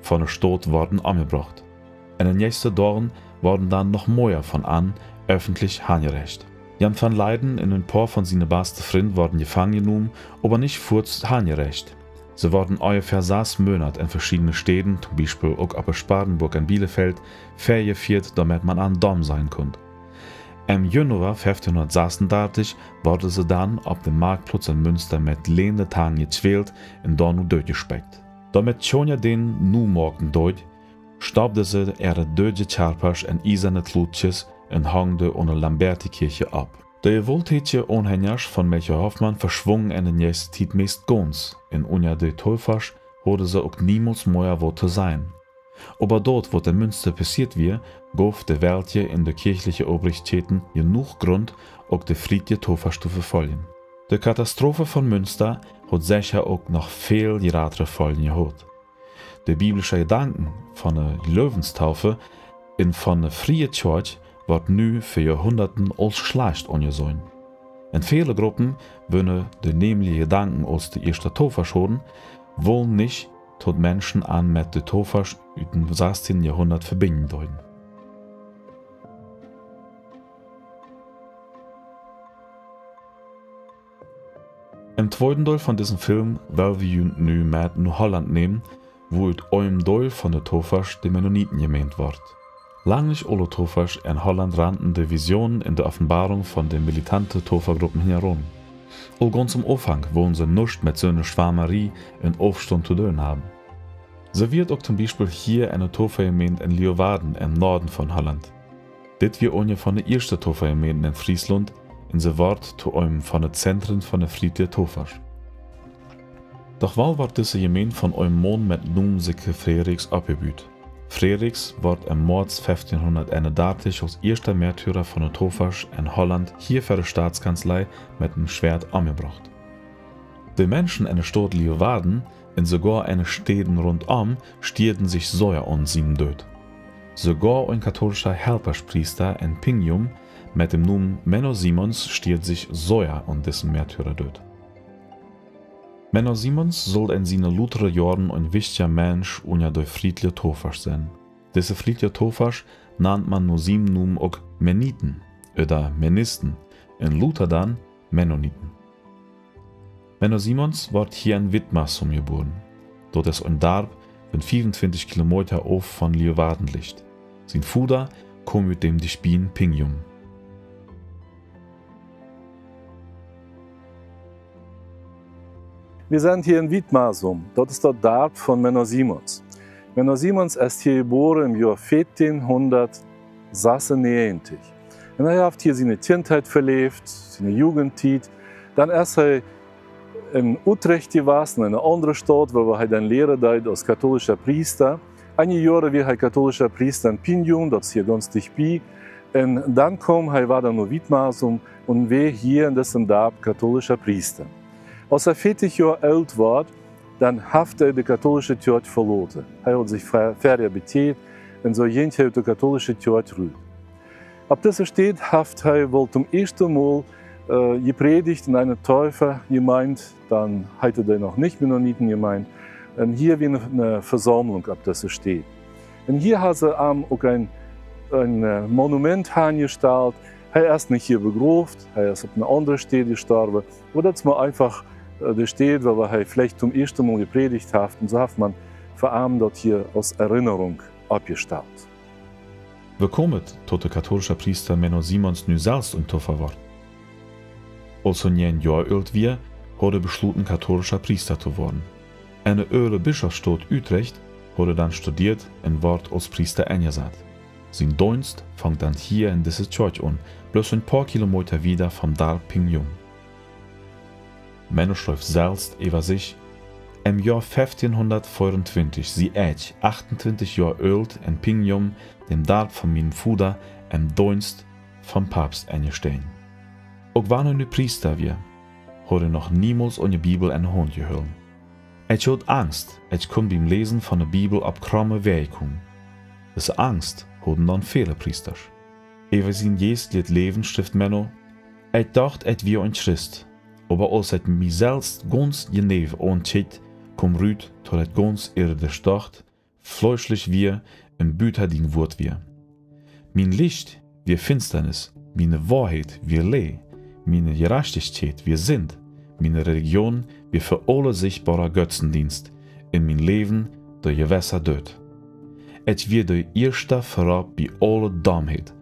von der Stadt wurden angebracht. In den nächsten Tagen wurden dann noch mehr von an öffentlich hingerichtet. Jan van Leiden und ein paar von seinen besten Freunden wurden gefangen genommen, aber nicht kurz heimgerecht. Sie wurden ungefähr 6 Monate in verschiedenen Städten, zum Beispiel auch ab Sparrenburg und Bielefeld, vergeführt, damit man an Dom sein konnte. Im Januar 1536 wurden sie dann auf dem Marktplatz in Münster mit lehnenden Tagen gequält und dann nur durchgespeckt. Damit schon ja den Nuhmorgen durch, staubte sie ihre deutsche Charpers in eiserne Klutches und hangte ohne Lamberti-Kirche ab. Die wohltätige Anhängers von Melchior Hoffmann verschwungen in der nächsten Zeit meist ganz. In Unja de Tolfasch wurde sie auch niemals mehr Worte sein. Aber dort, wo der Münster passiert wird, gab der Welt in der kirchlichen Obrigkeiten genug Grund, auch die friedliche Tolfasch zu verfolgen. Die Katastrophe von Münster hat sicher auch noch viel weitere Folgen gehabt. Die biblischen Gedanken von der Löwenstaufe und von der Freie Church wird nu für Jahrhunderten als schlecht angesehen. In vielen Gruppen wollen die nämlichen Gedanken aus der ersten Taufasch hören, wollen nicht tot Menschen an mit der Taufasch aus dem 16. Jahrhundert verbinden deuten. Im zweiten Teil von diesem Film wollen wir nu mit nach Holland nehmen, wo in einem Teil von der Taufasch die Mennoniten gemeint wird. Lang nicht alle Taufasch in Holland rannten die Visionen in der Offenbarung von den militanten Taufergruppen herum. Auch ganz am Anfang wollen sie nichts mit so einer Schwärmerei und Aufstand zu tun haben. So wird auch zum Beispiel hier eine Taufergemeinde in Leeuwarden im Norden von Holland. Dit wird eine von den ersten Taufergemeinden in Friesland und sie wird zu einem von den Zentren von der friedlichen Taufasch. Doch wohl wird diese Gemeinde von einem Mann mit Namen Sicke Frederiks abgebaut. Frederiks wird im März 1531 als erster Märtyrer von der Taufasch in Holland hier für die Staatskanzlei mit einem Schwert umgebracht. Die Menschen in der Stadt Leeuwarden und sogar in den Städten rundum stierten sich Säuer an seinem Tod. Sogar ein katholischer Helperspriester in Pingjum mit dem Namen Menno Simons stiert sich Säuer an diesem Märtyrertod. Menno Simons soll in seinen luteren Jahren ein wichtiger Mensch unter der friedlichen Taufasch sein. Diese friedliche Taufasch nannt man nur 7 Namen auch Menniten oder Mennisten, in Luther dann Mennoniten. Menno Simons wird hier in Wittmarsum geboren. Dort ist ein Dorf, das 25 Kilometer auf von Leeuwarden liegt. Sein Vater kommt mit dem die Spien Pingjum.
Wir sind hier in Wittmarsum, dort ist der Dorf von Menno Simons. Menno Simons ist hier geboren im Jahr 1496. Und er hat hier seine Kindheit verlebt, seine Jugendzeit. Dann ist er in Utrecht gewesen, in einer anderen Stadt, wo er dann Lehre deit als katholischer Priester. Einige Jahre war er katholischer Priester in Pingjum, das ist hier ganz dicht bei. Und dann kam er weiter nach Wittmarsum und war hier in diesem Dorf katholischer Priester. Als er 40 Jahre alt war, dann hat er die katholische Kirche verloren. Er hat sich verbetet und so jent er die katholische Kirche ruht. Ab dieser steht, hat er wohl zum ersten Mal gepredigt in einer Täufergemeinde, dann hatte er noch nicht Mennonitengemeinde. Und hier wie eine Versammlung ab dieser steht. Und hier hat er auch ein Monument hingestellt. Er ist nicht hier begraben, er ist auf einer anderen Stätte gestorben. Oder dass man einfach der steht, weil er vielleicht zum ersten Mal gepredigt hat. Und so hat man vor allem dort hier als Erinnerung abgestellt.
Willkommen, tot der katholische Priester Menno Simons nu selbst ein Taufer war. Als er 9 Jahre alt war, hat er beschlossen, katholischer Priester zu werden. In der Eure Bischofsstadt Utrecht hat er dann studiert und wird als Priester eingesetzt. Sein Dienst fängt dann hier in dieser Kirche an, bloß ein paar Kilometer wieder vom Dorf Pingjum. Menno schreibt selbst über sich: Im Jahr 1524 sie 28 Jahre alt in Pingjum, dem Dorf von meinem Vater, im Dienst vom Papst eingestehen. Auch wenn er ein Priester war, hat er noch niemals eine Bibel in die Hand geholt. Ich hatte Angst, ich konnte beim Lesen von der Bibel auf krumme Wege kommen. Diese Angst hatten dann viele Priester. Über sein jährliches Leben schrift Menno: Ich dachte, ich wäre ein Christ, aber als ich mich selbst ganz genau anschaut, kam raus, dass ich ganz irdisch dachte, fleischlich wir und büterdien Wort wir. Mein Licht wie Finsternis, meine Wahrheit wir leh, meine Gerechtigkeit wir sind, meine Religion wir für alle sichtbare Götzendienst, in mein Leben der Gewässer dort. Et wir der erste Verrat bei alle Dummheit,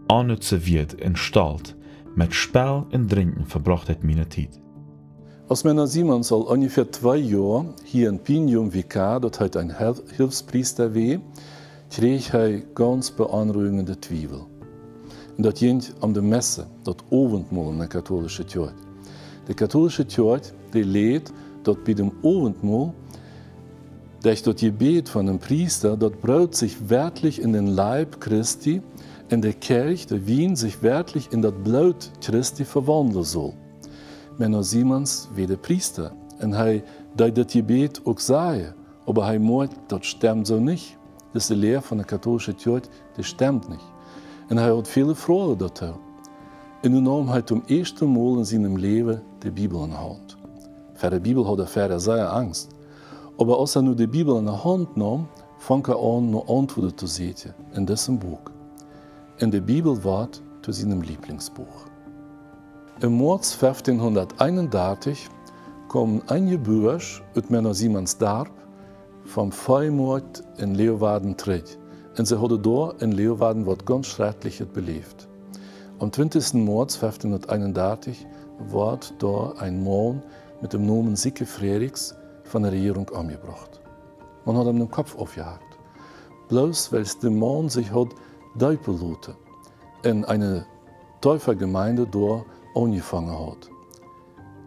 annütze wird in Stalt, mit Spell und Trinken verbracht hat meine Zeit.
Als meiner Simon al ungefähr 2 Jahre hier in Pinjum Vikar, dort hat ein Hilfspriester weh, kreeg hij ganz beunruhigende Twijfel. En dat ging om de Messe, dat Avondmahl in der katholischen Kirche. Die katholische Kirche, die lehrt, dat bei dem Avondmahl, durch das Gebet von dem Priester, dort braut sich wörtlich in den Leib Christi, in der Kirche, der Wein sich wörtlich in das Blut Christi verwandeln soll. Meiner Simons wie der Priester, und hij deed das Gebet auch sei, aber hij meint, das stimmt so nicht. Das ist die Lehre von der katholischen Kirche, das stimmt nicht. Und er hat viele Fragen dazu. Und nun hat er zum ersten Mal in seinem Leben die Bibel in der Hand. Für die Bibel hat er vorher sehr Angst. Aber als er nur die Bibel in der Hand nahm, fang er an, noch Antworten zu sehen in diesem Buch. Und die Bibel war zu seinem Lieblingsbuch. Im März 1531 kommen einige Bürger aus meiner Simons Darb vom Feimord in Leeuwarden terug. Und sie hadden dort in Leeuwarden was ganz Schreckliches beleefd. Am 20. März 1531 wurde dort ein Mann mit dem Namen Sicke Frerichs von der Regierung angebracht. Man hat ihm den Kopf aufgehakt. Bloß weil der Mann sich hat deupen lassen in eine Täufergemeinde dort angefangen hat.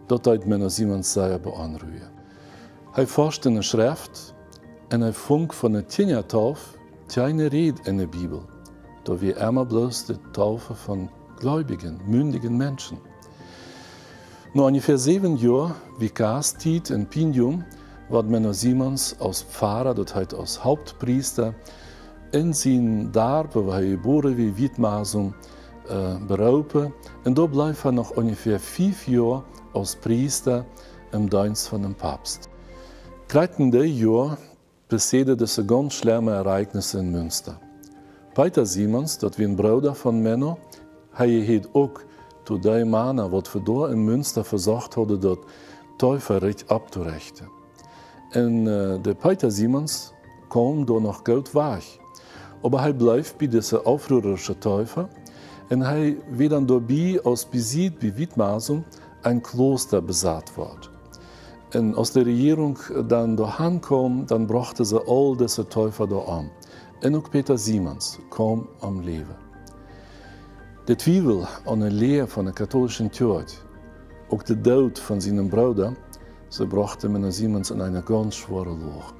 Dort hat meiner Simons sehr beunruhigt. Er forschte in der Schrift und er fand von der Tinja-Taufe keine Rede in der Bibel. Da wir immer bloß die Taufe von gläubigen, mündigen Menschen. Nach ungefähr 7 Jahren Vikarstiet in Pinjum wird meiner Simons als Pfarrer, das heißt als Hauptpriester, in seinen Darb, wo er geboren wie Wiedmasum, berauben. Und da bleibt er noch ungefähr 5 Jahre als Priester im Dienst von dem Papst. Gleich in diesem Jahr passierte diese ganz schlimme Ereignisse in Münster. Peter Simons, das wie ein Bruder von Menno, hat auch zu den Männern, die wir hier in Münster versucht haben, das Täuferrecht abzurichten. Und der Peter Simons kam da noch gut weg. Aber er bleibt bei dieser aufrührerischen Täufer und er wird dann dabei aus Besitz bei Wiedmasum ein Kloster besatt wird. Und als die Regierung dann dahin kam, dann brachte sie all diese Täufer da an. Und auch Peter Simons kam am Leben. Der Zweifel an der Lehre von der katholischen Kirche, auch der Tod von seinem Bruder, so brachte meiner Simons in eine ganz schwere Lage.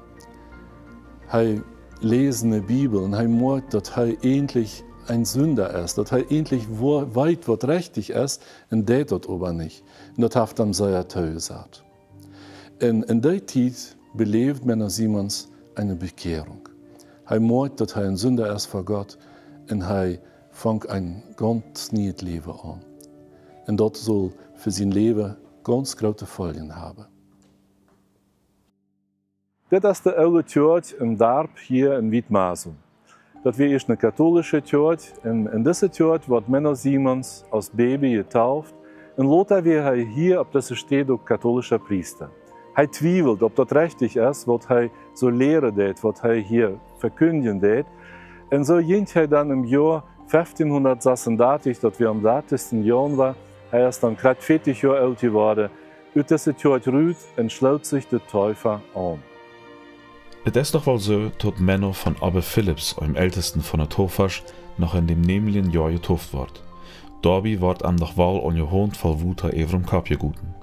Er liest die Bibel und er merkt, dass er endlich ein Sünder ist, dass er endlich weit was richtig ist, und der dort aber nicht. Und das hat ihm sehr teuer gesagt. Und in der Zeit belebt meiner Simons eine Bekehrung. Er merkt, dass er ein Sünder ist vor Gott, und er fängt ein ganz neues Leben an. Und das soll für sein Leben ganz große Folgen haben. Das ist die alte Kirche im Darb hier in Wiedmasum. Das ist eine katholische Kirche. In dieser Kirche wird Menno Simons als Baby getauft. Und later wird er hier auf dieser steht auch katholischer Priester. Er zweifelt, ob das richtig ist, was er so lehren tät, was er hier verkündigen tät. Und so ging er dann im Jahr 1536, das wir am 30. Jahr war, er ist dann gerade 40 Jahre alt geworden, aus dieser Kirche rüht und schloss sich der Täufer an.
Es ist doch wohl so, dass Menno von Abbe Philips, dem Ältesten von der Täufers, noch in dem nämlichen Jahr getauft wird. Dabei wird ihm doch wohl eine Hand voll Wut über dem Kopf geguten.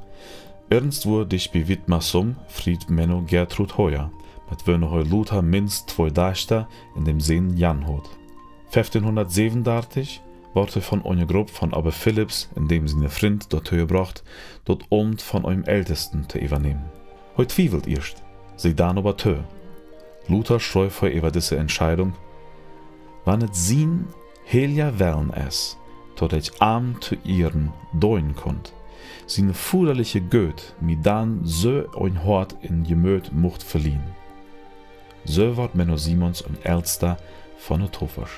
Irgendwo dicht bei Wiedmasum fried Menno Gertrud Heuer, mit wem er Luther minst 2 Dächter in dem Seen Jan hat. 1537 wurde von einer Gruppe von Abbe Philips, in dem seine Freund dorthin gebracht, dort Amt von einem Ältesten zu übernehmen. Heute zweifelt erst, sie dann aber tö. Luther schreibt über diese Entscheidung: Wann es sein helja Wellen ist, tot ich arm zu ihren deuen konnt, seine fuderliche Göt mir dann so ein Hort in Gemüt mocht verliehen. So wird Menno Simons ein Ältester von der Täufers.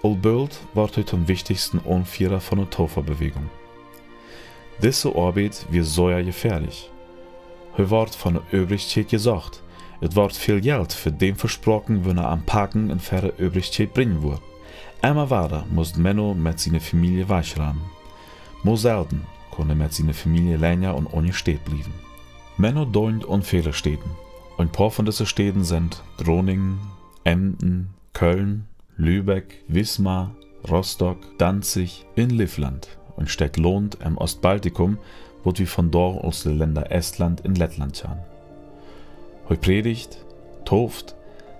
Olbult war heute am wichtigsten Anführer von der Täuferbewegung. Diese Arbeit wird sehr gefährlich. Er wird von der Obrigkeit gesagt, es wird viel Geld für den versprochen, wenn am Packen in faire Obrigkeit bringen wird. Immer weiter muss Menno mit seiner Familie weichräumen. Nur selten konnte mit seiner Familie länger und ohne Städte bleiben. Menno deunt an viele Städten. Ein paar von diesen Städten sind Groningen, Emden, Köln, Lübeck, Wismar, Rostock, Danzig in Livland und Stadt Lund im Ostbaltikum, wo wir von dort aus den Ländern Estland und Lettland schauen. Heu predigt, tauft,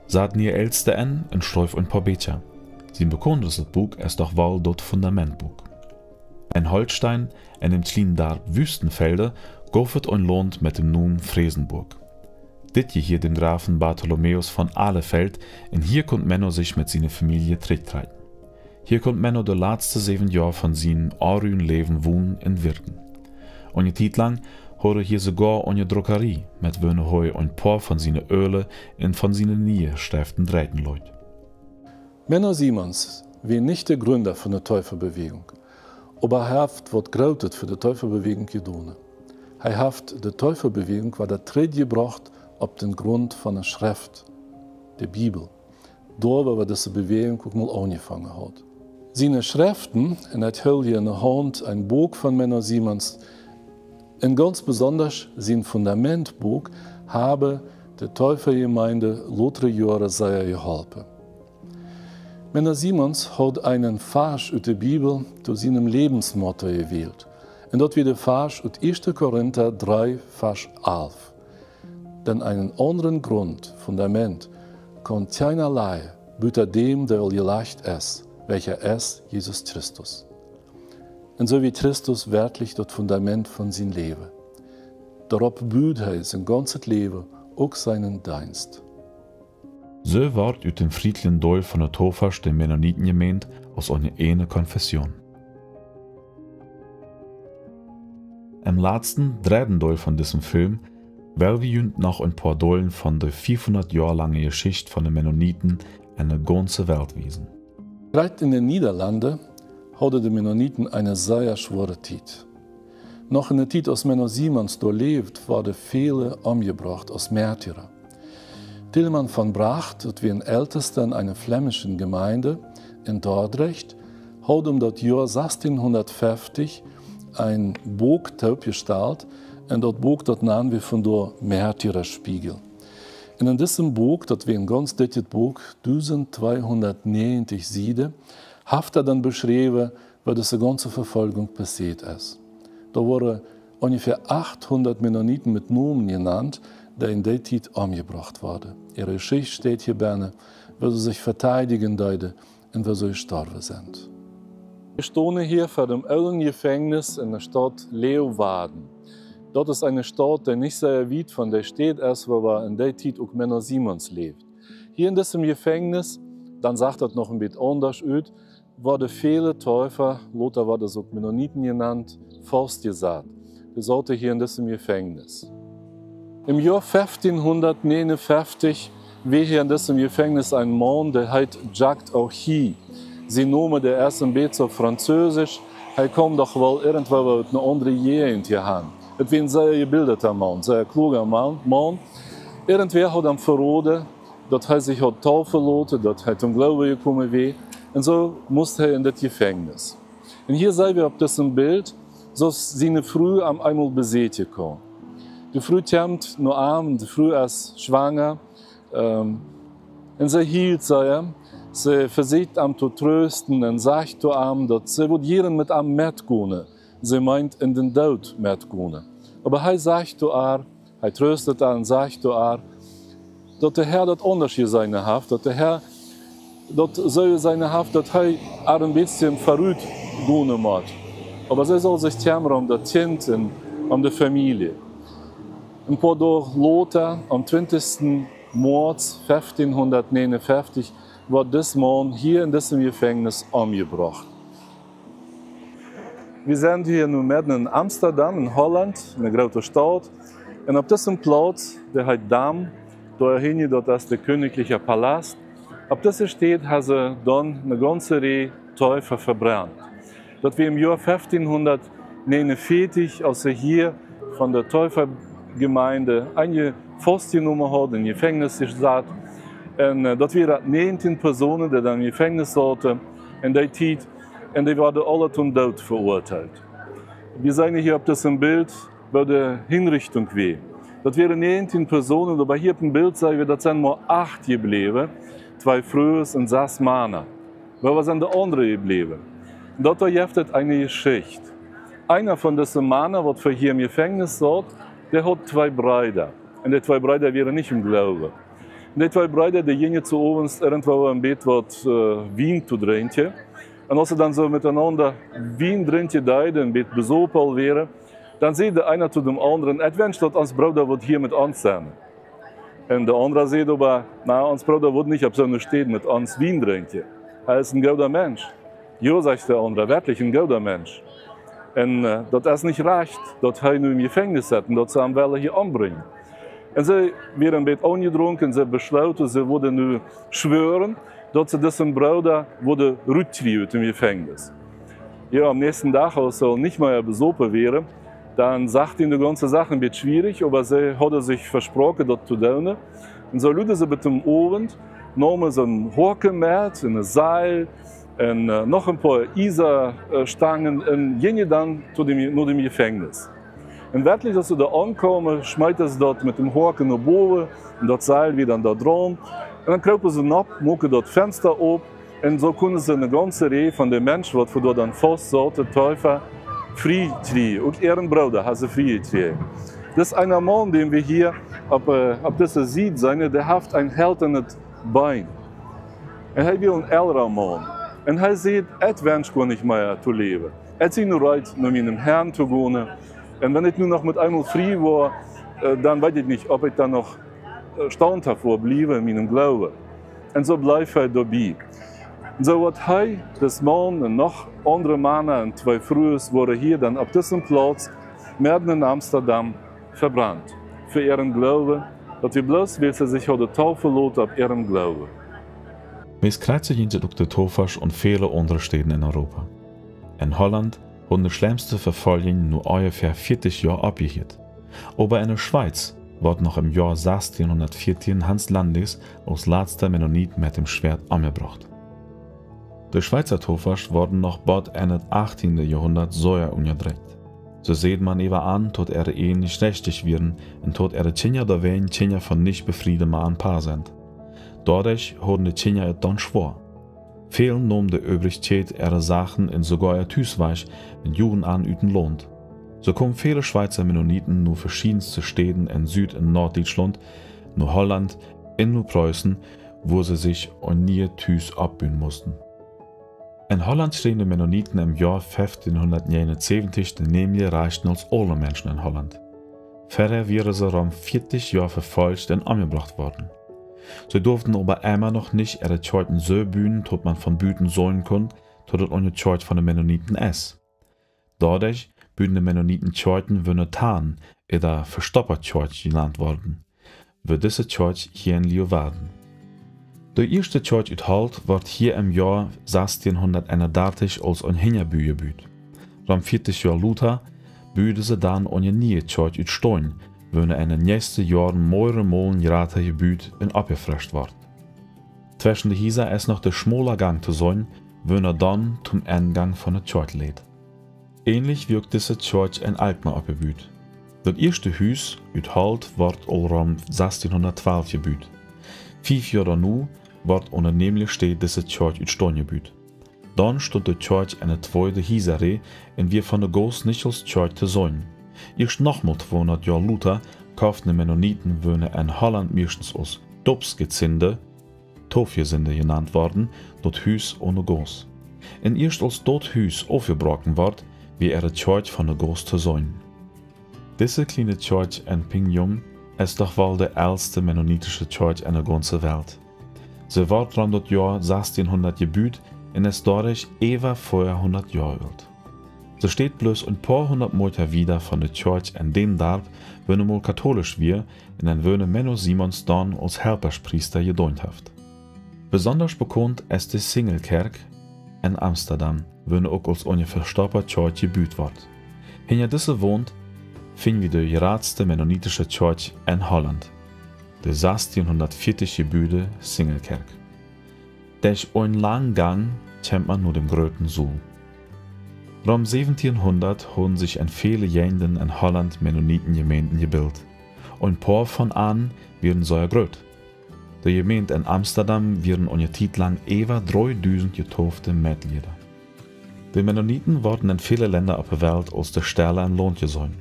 sagt ihr Älteste an und schreibt ein paar Becher. Sie bekommt das Buch ist doch wohl dort Fundamentbuch. In Holstein, in dem kleinen Dorf Wüstenfelde, goffet ein Land mit dem Namen Fresenburg. Dit hier dem Grafen Bartholomäus von Ahlefeld, und hier konnte Menno sich mit seiner Familie zurücktreten. Hier konnte Menno de letzte 7 Jahre von seinem armen Leben wohnen und wirken. Eine Zeit lang hatte hier sogar eine Druckerie, mit welcher er ein paar von seinen Ölen und von seinen Nierstiften drehen Leute.
Menno Simons war nicht der Gründer von der Täuferbewegung, aber er hat was Großes für die Täuferbewegung getan. Er hat die Täuferbewegung der Tritt gebracht auf den Grund von der Schrift, der Bibel. Da, wo diese Bewegung auch mal angefangen hat. Seine Schriften, und er hat hier in der Hand ein Buch von Menno Simons, und ganz besonders sein Fundamentbuch, habe die Täufergemeinde lautere Jahre sehr geholfen. Menno Simons hat einen Vers aus der Bibel zu seinem Lebensmotto gewählt. Und dort wird der Vers aus 1. Korinther 3, Vers 11. Denn einen anderen Grund, Fundament, kann keinerlei, büter dem, der gelegt ist, welcher ist Jesus Christus. Und so wie Christus wirklich das Fundament von seinem Leben. Darauf büht er sein ganzes Leben, auch seinen Dienst.
So wird aus dem friedlichen Teil von der Täufersch der Mennoniten gemeint aus einer Konfession. Im letzten, 3. Teil von diesem Film will wir noch ein paar Teilen von der 500 Jahre langen Geschichte von den Mennoniten in der ganzen Welt wiesen.
Gerade in den Niederlanden hatten die Mennoniten eine sehr schwere Zeit. Noch in der Zeit, als Menno Simons da lebt, wurden viele umgebracht als Märtyrer. Tilman van Bracht, das war ein Ältester in einer flämischen Gemeinde in Dordrecht, hat das Jahr 1650 ein Buch aufgestellt, und das Buch nahmen wir von der Märtyrerspiegel. Und in diesem Buch, das war ein ganz dickes Buch, 1290 Seiten, hat er dann beschrieben, was diese ganze Verfolgung passiert ist. Da wurden ungefähr 800 Mennoniten mit Namen genannt, die in der Zeit umgebracht wurden. Ihre Geschichte steht hier bei, wo sie sich verteidigen deuten und wo sie gestorben sind. Wir stehen hier vor dem alten Gefängnis in der Stadt Leeuwarden. Dort ist eine Stadt, die nicht sehr weit von der Stadt ist, wo in der Zeit auch Menno Simons lebt. Hier in diesem Gefängnis, dann sagt das noch ein bisschen anders aus, wurden viele Täufer, Lothar wurde das auch Mennoniten genannt, festgesagt. Die saßen hier in diesem Gefängnis. Im Jahr 1559 war hier in diesem Gefängnis ein Mann, der heißt Jacques Auchy. Sein Name, der ist ein bisschen auf Französisch. Er kommt doch wohl irgendwo aus einer anderen Gegend hier hin. Es war ein sehr gebildeter Mann, sehr kluger Mann. Irgendwer hat ihm verraten, dass er sich taufen lassen, dass er zum Glauben gekommen war. Und so musste er in das Gefängnis. Und hier sehen wir auf diesem Bild, dass seine Frau einmal besetzt kam. Die Frau kommt nur arm, die Frau ist schwanger. Und sie hielt sie. Sie versucht ihm zu trösten und sagt zu ihm, dass sie jeden mit ihm mitgehen. Sie meint in den Tod mitgehen. Aber er sagt zu ihr, er tröstet ihr und sagt zu ihr, dass der Herr das anders sein hat, dass der Herr das soll sein hat, dass er ein bisschen verrückt gehen muss. Aber sie soll sich kümmern das Kind und die Familie. Ein paar Tage später, am 20. März 1559, wird dieser Mann hier in diesem Gefängnis umgebracht. Wir sind hier nun mitten in Amsterdam, in Holland, in einer großen Stadt. Und auf diesem Platz, der heißt Dam, da hinten, dort ist der königliche Palast. Auf dieser steht, haben sie dann eine ganze Reihe Täufer verbrannt. Das wir im Jahr 1549, als sie hier von der Täufergemeinde einige festgenommen hat, in Gefängnis gesagt, und das waren 19 Personen, die dann im Gefängnis saßen in der Zeit, und die waren alle zum Tod verurteilt. Wir sehen hier auf diesem Bild, bei der Hinrichtung weh. Das waren 19 Personen, aber hier auf dem Bild sehen wir, das sind nur 8 geblieben, 2 Frauen und 6 Männer. Aber sind die anderen geblieben? Und dort gibt eine Geschichte. Einer von diesen Männern, der für hier im Gefängnis saß, der hat 2 Brüder. Und die 2 Brüder waren nicht im Glauben. Und die 2 Brüder, die gingen zu uns irgendwo im Bett Wein zu trinken. Und als sie dann so miteinander Wein trinken, im Bett besopen wären, dann sagt der eine zu dem anderen, ich wünsche, dass unser Bruder hier mit uns sein. Und der andere sagt aber, na, unser Bruder wird nicht auf so einer Stelle mit uns Wein trinken. Er ist ein guter Mensch. Ja, sagt der andere, wirklich ein guter Mensch. Und das ist nicht recht, dass er nur im Gefängnis sitzt und dass sie ihn hier umbringen. Und sie waren ein bisschen angetrunken, sie beschlossen, sie würden nur schwören, dass sie diesen Bruder rauskriegen im Gefängnis. Ja, am nächsten Tag, als er nicht mehr besoffen wäre, dann sagt ihnen die ganze Sache ein bisschen schwierig, aber sie hatten sich versprochen, das zu tun. Und so luden sie mit dem Abend, nahmen sie einen Haken mit, ein Seil, und noch ein paar Iserstangen und gingen dann zu dem Gefängnis. Und wirklich, als sie da ankommen, schmeißen sie dort mit dem Haken nach oben und das Seil wieder da dran. Und dann kropen sie ab, machen das Fenster auf und so können sie eine ganze Reihe von den Menschen, die dort dann fast saßen, Täufer, frei. Und ihren Bruder haben sie frei. Das ist ein Mann, den wir hier auf dieser Seite sehen, der hat ein hälternes Bein. Und er will ein älterer Mann. Und er sagt, ich wünsche nicht mehr zu leben. Ich bin nur bereit, mit meinem Herrn zu gehen. Und wenn ich nur noch mit einmal frei war, dann weiß ich nicht, ob ich dann noch standhaft bleibe in meinem Glauben. Und so bleibt er dabei. Und so hat er, das Mann und noch andere Männer und 2 Frauen wurden hier dann auf diesem Platz mitten in Amsterdam verbrannt. Für ihren Glauben, dass wir bloß, weil sie sich taufen lassen auf ihren Glauben.
Meest krijgt je ook de Täufers und viele andere Städten in Europa. In Holland wurden die schlimmste Verfolgung nur ungefähr 40 Jahre abgehört. Aber in der Schweiz wurde noch im Jahr 1614 Hans Landis als letzter Mennonit mit dem Schwert umgebracht. Die Schweizer Täufers wurden noch bald Ende 18. Jahrhundert sehr unterdrückt. So sieht man eben an, dass Ehen nicht richtig werden und dass ihre Kinder da wen Kinder von nicht befriedeten Mann Paar sind. Dadurch haben die Kinder es dann schwer. Vielen nahmen die Übrigkeit ihre Sachen in sogar ihr Tüsweich mit Juren an üten lohnt. So kommen viele Schweizer Mennoniten nur verschiedenste Städten in Süd- und Norddeutschland, nur Holland, in nur Preußen, wo sie sich an nie Tüs abbühen mussten. In Holland stehen die Mennoniten im Jahr 1579 die nämlich reichten als alle Menschen in Holland. Vorher wären sie rund 40 Jahre verfolgt und umgebracht worden. Sie durften aber immer noch nicht ihre Kirchen so bühen, dass man von Büten sollen konnte, dass es eine Kirche von den Mennoniten ist. Dadurch bühen die Mennoniten Kirchen wie eine Tarn oder Verstopperkirche genannt worden, wie diese Kirche hier in Leeuwarden. Die erste Kirche Utholt wird hier im Jahr 1631 als ein Hingerbühe gebüht. Rund 40 Jahre Luther bühte sie dann eine neue Kirche Utstein, wenn in den nächsten Jahren mehrere Malen gerade gebüht und abgefrischt wird. Zwischen den Häusern ist noch der schmale Gang zu sein, wenn dann zum Eingang von der Kirche lädt. Ähnlich wirkt diese Kirche in Alkmaar abgebüht. Das erste Haus, Utholt, wird rund 1612 gebüht. 5 Jahre danach wird unternehmlich steht diese Kirche Utstein gebüht. Dann steht die Kirche in der zweiten Häuserreihe und wir von der Ghost nicht als Kirche zu sein. Erst nochmal 200 Jahre Luther kauften die Mennoniten wohnen in Holland meistens aus Dopsgezinde, Tofjesinde genannt worden, dort Hüs ohne Gos. Und erst als dort Hüs aufgebrochen wird, wie die Kirche von der Gos zu sein. Diese kleine Kirche in Pingjum ist doch wohl die älteste mennonitische Kirche in der ganzen Welt. Sie wird rund das Jahr 1600 gebüht und ist dadurch über 400 Jahre alt. Sie steht bloß ein paar hundert Meter wieder von der Kirche in dem Dorf, wo mal katholisch wir und dann Menno Simons dann als Helperspriester gedient hat. Besonders bekannt ist die Singelkerk in Amsterdam, wo auch als eine verstoppte Kirche gebaut wird. Hinter dieser wohnt, finden wir die geradste mennonitische Kirche in Holland, die 1640 gebaute Singelkerk. Durch einen langen Gang kommt man nur dem größten Saal. Rund 1700 haben sich in viele Gegenden in Holland Mennonitengemeinden gebildet. Ein paar von ihnen werden sehr groß. Die Gemeinde in Amsterdam werden eine Zeit lang über 3000 getaufte Mitglieder. Die Mennoniten werden in vielen Ländern auf der Welt als der Stelle ein Lohn gesehen.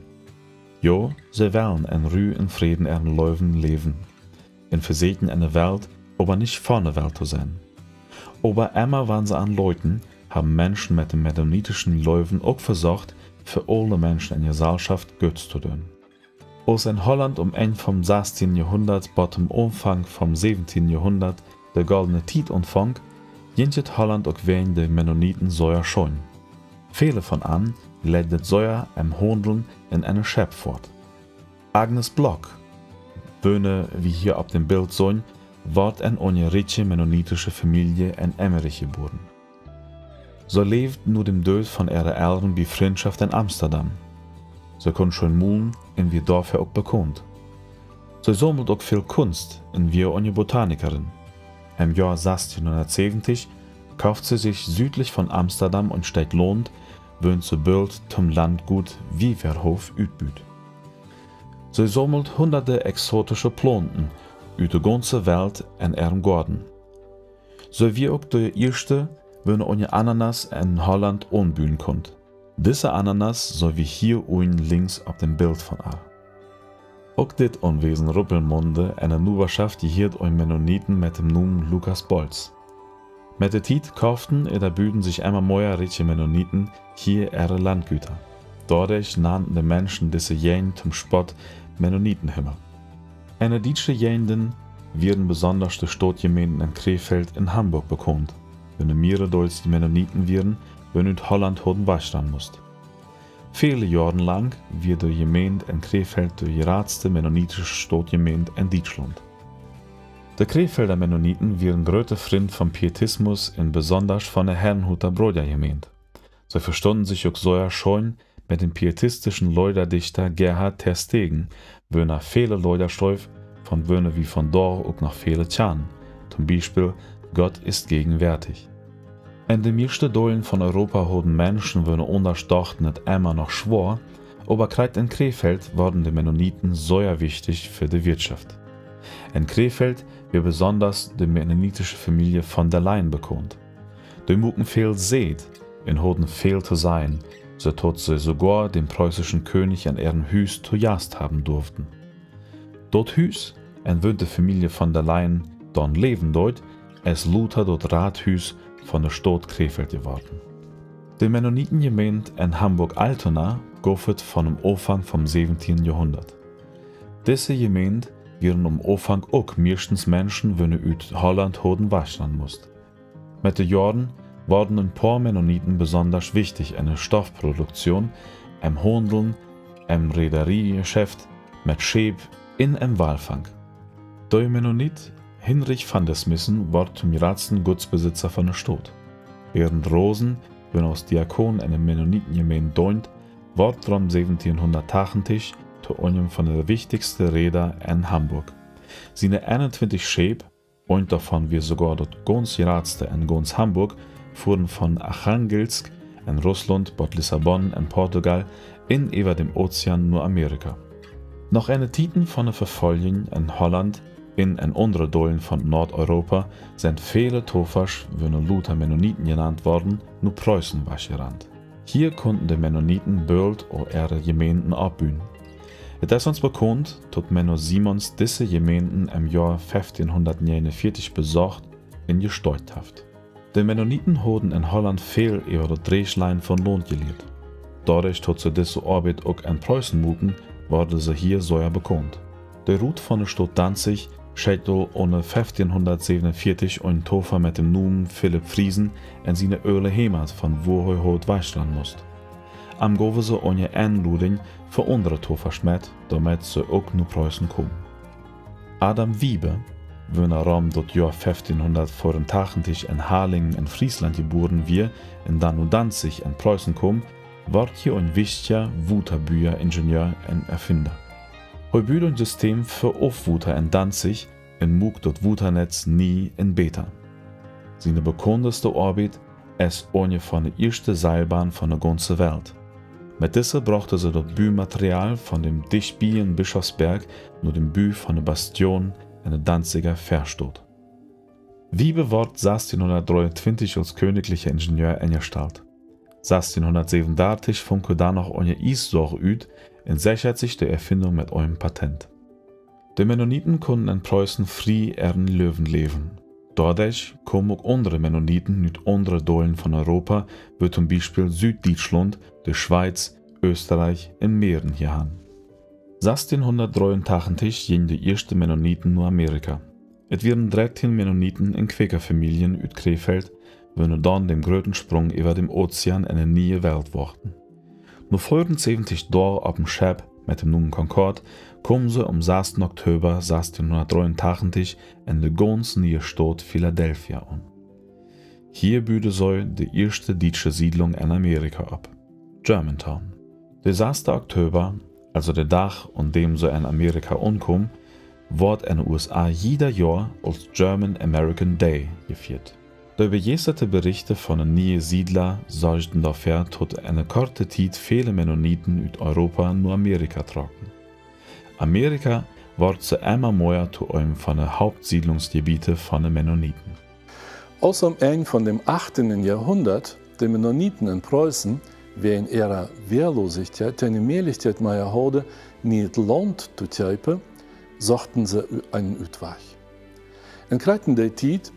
Ja, sie wollen in Ruhe und Frieden ihren Leben leben. In Versehen in der Welt, aber nicht vor der Welt zu sein. Aber immer wenn sie an Leuten, haben Menschen mit dem mennonitischen Leben auch versucht, für alle Menschen in der Gesellschaft gut zu tun. Als in Holland Ende vom 16. Jahrhundert bis zum Anfang vom 17. Jahrhundert der goldene Zeit anfang, ging Holland auch wegen der Mennoniten sehr schön. Viele von ihnen leideten sehr im Handeln in einer Schep fort. Agnes Block, Böhne wie hier auf dem Bild sehen, wird in eine reiche mennonitische Familie in Emmerich geboren. Sie lebt nur dem Tod von ihren Eltern bei Freundschaft in Amsterdam. Sie kann schon malen und wird dafür auch bekannt. Sie sammelt auch viel Kunst und wird eine Botanikerin. Im Jahr 1670 kauft sie sich südlich von Amsterdam und steigt Lond, wohnt sie bald zum Landgut Wieverhof utbüht. Sie sammelt hunderte exotische Planten aus der ganzen Welt in ihrem Garten. So wie auch die erste, wenn eine Ananas in Holland anbauen konnte. Diese Ananas so wie hier unten links auf dem Bild von ihr. Auch dit Anwesen Ruppelmonde, eine Nachbarschaft, die hier ein Mennoniten mit dem Namen Lukas Bolz. Mit der Zeit kauften und erbüten sich immer mehr reiche Mennoniten hier ihre Landgüter. Dadurch nannten die Menschen diese Gegend zum Spott Mennonitenhimmer. In der deutschen Gegenden werden besonders die Stadtgemeinden in Krefeld und Hamburg bekannt, wenn mehrere die Mennoniten werden, wenn in Holland hoden Weißland musste. Viele Jahre lang wird die Gemeinde in Krefeld die geradste mennonitische Stadtgemeinde in Deutschland. Die Krefelder Mennoniten waren große Freunde vom Pietismus und besonders von der Herrnhuter Brüdergemeinde. Sie verstanden sich auch sehr schön mit dem pietistischen Liederdichter Gerhard ter Stegen, wo er viele Lieder schrieb, von Wöhne wie von dort auch noch viele Tjan, zum Beispiel Gott ist gegenwärtig. In den meisten Teilen von Europa haben Menschen, die unterstacht nicht immer noch schwor, aber gerade in Krefeld waren die Mennoniten sehr wichtig für die Wirtschaft. In Krefeld wird besonders die mennonitische Familie von der Leyen bekannt. Die mucken viel seht und hatten viel zu sein, so dass sie sogar den preußischen König in ihrem Hüs zu Gast haben durften. Dort Hüs, in wo die Familie von der Leyen dann leben dort, ist Luther dort Rathüs von der Stadt Krefeld geworden. Die Mennonitengemeinde in Hamburg-Altona goffet von dem Anfang vom 17. Jahrhundert. Diese Gemeinde waren am Anfang auch meistens Menschen, die aus Holland hoden Weißland mussten. Mit den Jahren wurden ein paar Mennoniten besonders wichtig in der Stoffproduktion, im Handeln, im Reederiegeschäft, mit Schäb und im Walfang. Der Mennonit Hinrich van der Smissen war zum geradsten Gutsbesitzer von der Stadt. Während Rosen, wenn aus Diakon in der Mennonitengemeinde deunt, wird um 1780 zu einem von der wichtigsten Reeder in Hamburg. Seine 21 Schäb, und davon wir sogar dort ganz geradste in ganz Hamburg, fuhren von Archangelsk in Russland, Bad Lissabon in Portugal in über dem Ozean nur Amerika. Noch eine Titen von der Verfolgung in Holland in andere Teilen von Nordeuropa sind viele Tofers, wie Luther Mennoniten genannt worden, nur Preußen gerannt. Hier konnten die Mennoniten bald auch ihre Gemeinden abbühen. Es ist uns bekannt, dass Menno Simons diese Gemeinden im Jahr 1549 besorgt und gesteuert hat. Die Mennoniten haben in Holland viel über das Drehschlein von Lohn gelehrt. Dadurch, dass sie diese Arbeit auch in Preußen mucken, wurde sie hier sehr bekannt. Der Route von der Stadt Danzig schädte ohne 1547 ein Tofer mit dem Namen Philipp Friesen in seine Öle Heimat, von wo er heute Weißland musste. Am gaven sie eine Einladung für andere Tofer schmet, damit sie auch nach Preußen kommen. Adam Wiebe, wenn Rom dort Jahr 1584 in Harlingen in Friesland geboren wir, in dann und Danzig in Preußen kom, war hier ein wichtiger Wuterbücher-Ingenieur und Erfinder. Heu büht ein System für Aufwuter in Danzig und mug dort Wuternetz nie in Beta. Seine bekannteste Arbeit ist eine von der ersten Seilbahn von der ganzen Welt. Mit dieser brachte sie dort Bühmaterial von dem dichtbiegen Bischofsberg nur dem Büh von der Bastion in der Danziger Verstadt. Wiebe ward 1623 als königlicher Ingenieur eingestellt. 1637 funke da noch eine Eissorge üt und sichert sich die Erfindung mit einem Patent. Die Mennoniten konnten in Preußen frei ihren Löwen leben. Dadurch kommen auch andere Mennoniten mit anderen Dollen von Europa, wie zum Beispiel Süddeutschland, die Schweiz, Österreich und Mähren hier an. 1683 gingen die ersten Mennoniten nach Amerika. Es waren 13 Mennoniten in Quäkerfamilien aus Krefeld, wenn dann dem größten Sprung über dem Ozean in eine neue Welt warten. Nur 75 Jahre auf dem Schiff mit dem Namen Concorde kommen sie am 6. Oktober 1683 in der ganz neuen Stadt Philadelphia an. Hier bühte sie die erste deutsche Siedlung in Amerika ab, Germantown. Der 6. Oktober, also der Tag, an dem sie in Amerika ankommen, wird in den USA jeder Jahr als German American Day gefeiert. Die begeisterte Berichte von den neuen Siedlern sorgten dafür, dass in einer kurzen Zeit viele Mennoniten aus Europa nach Amerika tragen. Amerika wird zu immer mehr zu einem von den Hauptsiedlungsgebieten von den Mennoniten.
Aus am Ende von dem 18. Jahrhundert, die Mennoniten in Preußen, wegen ihrer Wehrlosigkeit eine Möglichkeit mehr hatten, nicht Land zu teipen, suchten sie einen Ausweg. In der Zeit,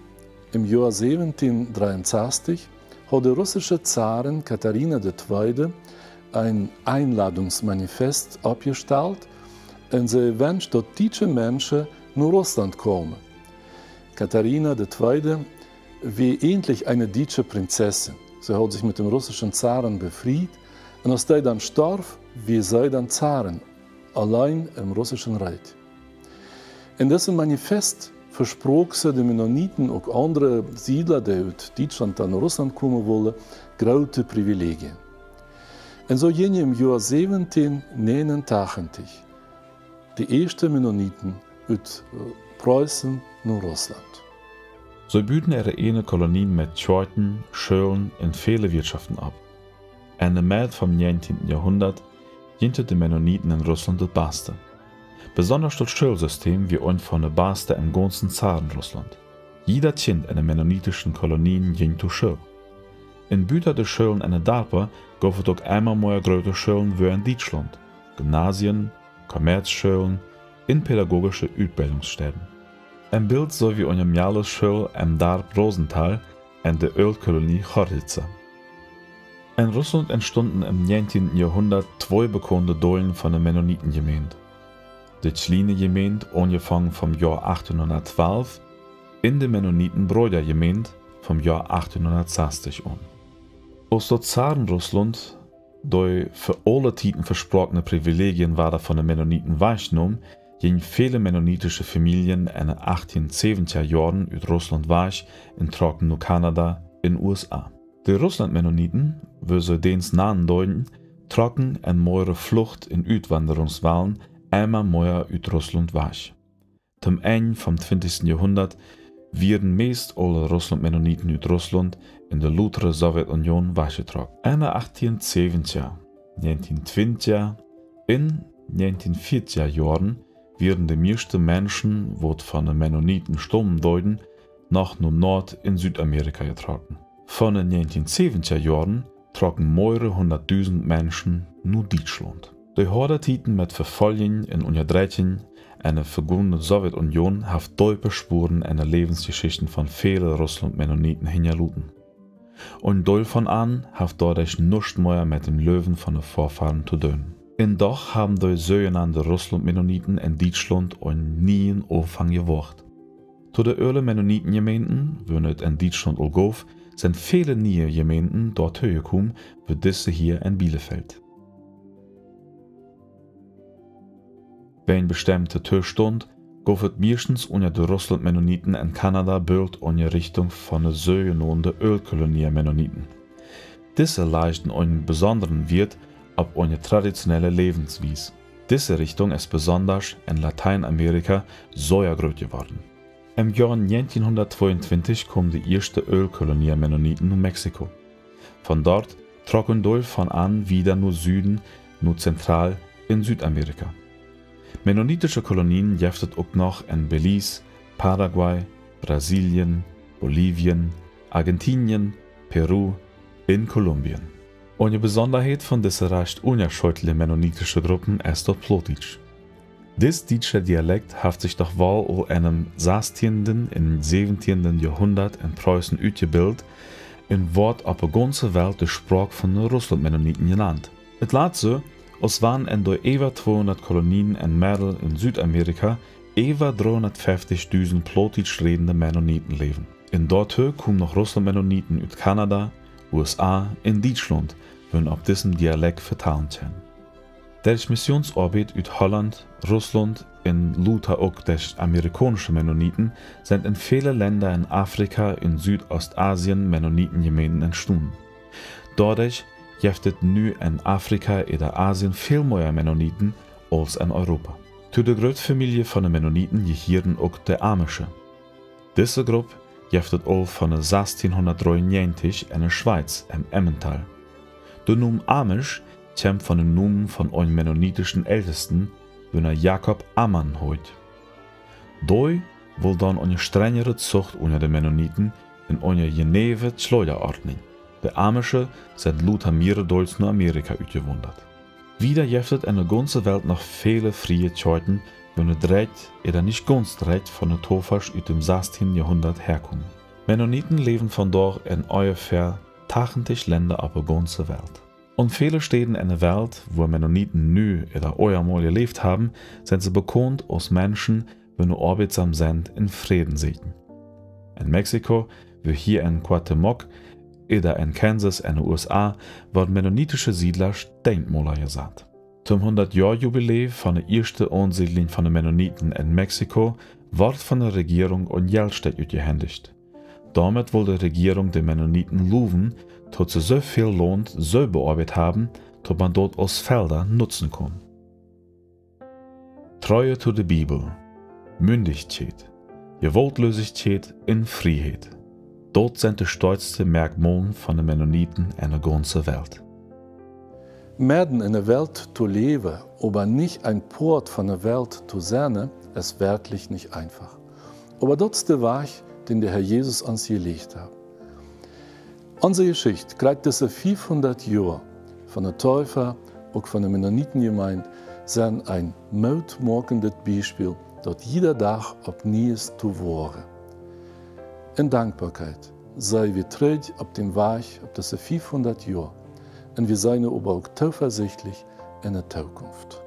im Jahr 1763, hat der russische Zarin Katharina II. Ein Einladungsmanifest abgestellt und sie wünscht, dass deutsche Menschen nach Russland kommen. Katharina II. Wie endlich eine deutsche Prinzessin. Sie hat sich mit dem russischen Zaren befreit und als der dann starb, wie sei dann Zaren, allein im russischen Reich. In diesem Manifest versprach sie den Mennoniten und andere Siedler, die aus Deutschland dann nach Russland kommen wollen, große Privilegien. Und so gingen im Jahr 1789 die ersten Mennoniten aus Preußen nach Russland.
So büten ihre eine Kolonien mit Kirchen, Schulen und vielen Wirtschaften ab. In der Mitte vom 19. Jahrhundert diente die Mennoniten in Russland das Beste. Besonders das Schulsystem wie ein von den besten im ganzen Zarenrussland. Jeder Kind in den mennonitischen Kolonien ging zur Schule. In Büter der Schulen in der Darpa gab es auch immer mehr größere Schulen wie in Deutschland, Gymnasien, Kommerzschulen und pädagogische Ausbildungsstätten. Ein Bild so wie eine Mialis-Schule im Darp Rosenthal und der Ölkolonie Chorlice. In Russland entstanden im 19. Jahrhundert zwei bekannte Dollen von der Mennonitengemeinde. Die kleine Gemeinde, angefangen vom Jahr 1812, in der Mennonitenbrüdergemeinde vom Jahr 1860 an. Aus der Zarenrussland, die für alle Titen versprochene Privilegien waren von den Mennoniten wahrgenommen, gingen viele mennonitische Familien in den 1870er Jahren aus Russland weg und trocken nach Kanada in den USA. Die Russland-Mennoniten, wie sie dens Namen deuten, trocken in mehrere Flucht- und Uitwanderungswellen immer mehr aus Russland weg. Zum Ende vom 20. Jahrhundert werden meist alle Russland-Mennoniten aus Russland in der Lutherer Sowjetunion weggetroffen. In den 1870er, 1920er und 1940er Jahren werden die meisten Menschen, die von den Mennoniten stammen deuten, nach Nord- in Südamerika getragen. Von den 1970er Jahren trocken mehrere 100.000 Menschen nur Deutschland. Die harten Titen mit Verfolgung und Unterdrückung in der vergangenen Sowjetunion haben tiefe Spuren in der Lebensgeschichte von vielen Russland-Mennoniten hinterlassen. Und Teil von an hat dadurch nichts mehr mit dem Löwen von den Vorfahren zu tun. Und doch haben die sogenannten Russland-Mennoniten in Deutschland einen neuen Anfang gewagt. Zu den ersten Mennonitengemeinden, wie es in Deutschland auch gab, sind viele neue Gemeinden dort gekommen, wie diese hier in Bielefeld. Wenn ein bestimmter Zustand gouf het meestens unter de Russland-Mennoniten in Kanada beeld onder Richtung von de sogenannte Ölkolonie-Mennoniten. Diese leisten einen besonderen Wert auf eine traditionelle Lebensweise. Diese Richtung ist besonders in Lateinamerika sehr groß geworden. Im Jahr 1922 kam die erste Ölkolonie Mennoniten nach Mexiko. Von dort trocken Dol von an wieder nur Süden, nur zentral in Südamerika. Mennonitische Kolonien gibt es auch noch in Belize, Paraguay, Brasilien, Bolivien, Argentinien, Peru, in Kolumbien. Eine Besonderheit von diesen recht unerschütterlichen mennonitischen Gruppen ist der Plotitsch. Dies deutsche Dialekt hat sich doch wohl in einem 16. und 17. Jahrhundert in Preußen ausgebildet und wird auf der ganzen Welt die Sprache von den Russland-Mennoniten genannt. Es lässt so, als waren in der über 200 Kolonien in Mittel- und Südamerika über 350.000 Plotitsch redende Mennoniten leben. In dort kommen noch Russland-Mennoniten aus Kanada, USA und Deutschland, wenn auf diesem Dialekt vertalen sind. Durch Missionsarbeit aus Holland, Russland und Luther auch durch amerikanische Mennoniten sind in vielen Ländern in Afrika und Südostasien Mennonitengemeinden entstanden. Dadurch gibt es nun in Afrika oder Asien viel mehr Mennoniten als in Europa. Zu der Großfamilie von den Mennoniten gehören auch die Amische. Diese Gruppe gibt es auch von 1693 in der Schweiz, im Emmental. Der Name Amish kommt von dem Namen von einem mennonitischen Ältesten, den er Jakob Ammann heißt. Doi will dann eine strengere Zucht unter den Mennoniten in eine geneve Schleuderordnung. Die Amische sind Luther mehrmals nach Amerika ausgewandert. Wieder gibt es in der ganzen Welt noch viele freie Zeiten, wenn es direkt oder nicht ganz direkt von den Tofers aus dem 16. Jahrhundert herkommen. Mennoniten leben von dort in ungefähr 80 Länder auf der ganzen Welt. Und viele Städte in der Welt, wo Mennoniten nu oder einmal gelebt haben, sind sie bekannt als Menschen, die nur arbeitsam sind in Frieden sitzen. In Mexiko, wie hier in Cuauhtémoc oder in Kansas in den USA, wurden mennonitische Siedler Denkmäler gesagt. Zum 100-Jahr-Jubiläum von der ersten Ansiedlung von den Mennoniten in Mexiko wird von der Regierung ein Geldstück ausgehändigt. Damit will die Regierung den Mennoniten loben, dass sie so viel Lohn so bearbeitet haben, dass man dort als Felder nutzen kann. Treue zu der Bibel, Mündigkeit, Gewaltlosigkeit und Freiheit. Dort sind die stolzsten Merkmale von den Mennoniten in der ganzen Welt.
Mitten in der Welt zu leben, aber nicht ein Port von der Welt zu sein, ist wirklich nicht einfach. Aber das ist der Weg, den der Herr Jesus uns gelegt hat. Unsere Geschichte greift diese 500 Jahre von der Täufer und von der Mennonitengemeinde sind ein mutmachendes Beispiel, dort jeder Tag auf Neues zu wahren. In Dankbarkeit sei wir treu auf dem Weg auf diese 500 Jahre und wir seien aber auch zuversichtlich in der Zukunft.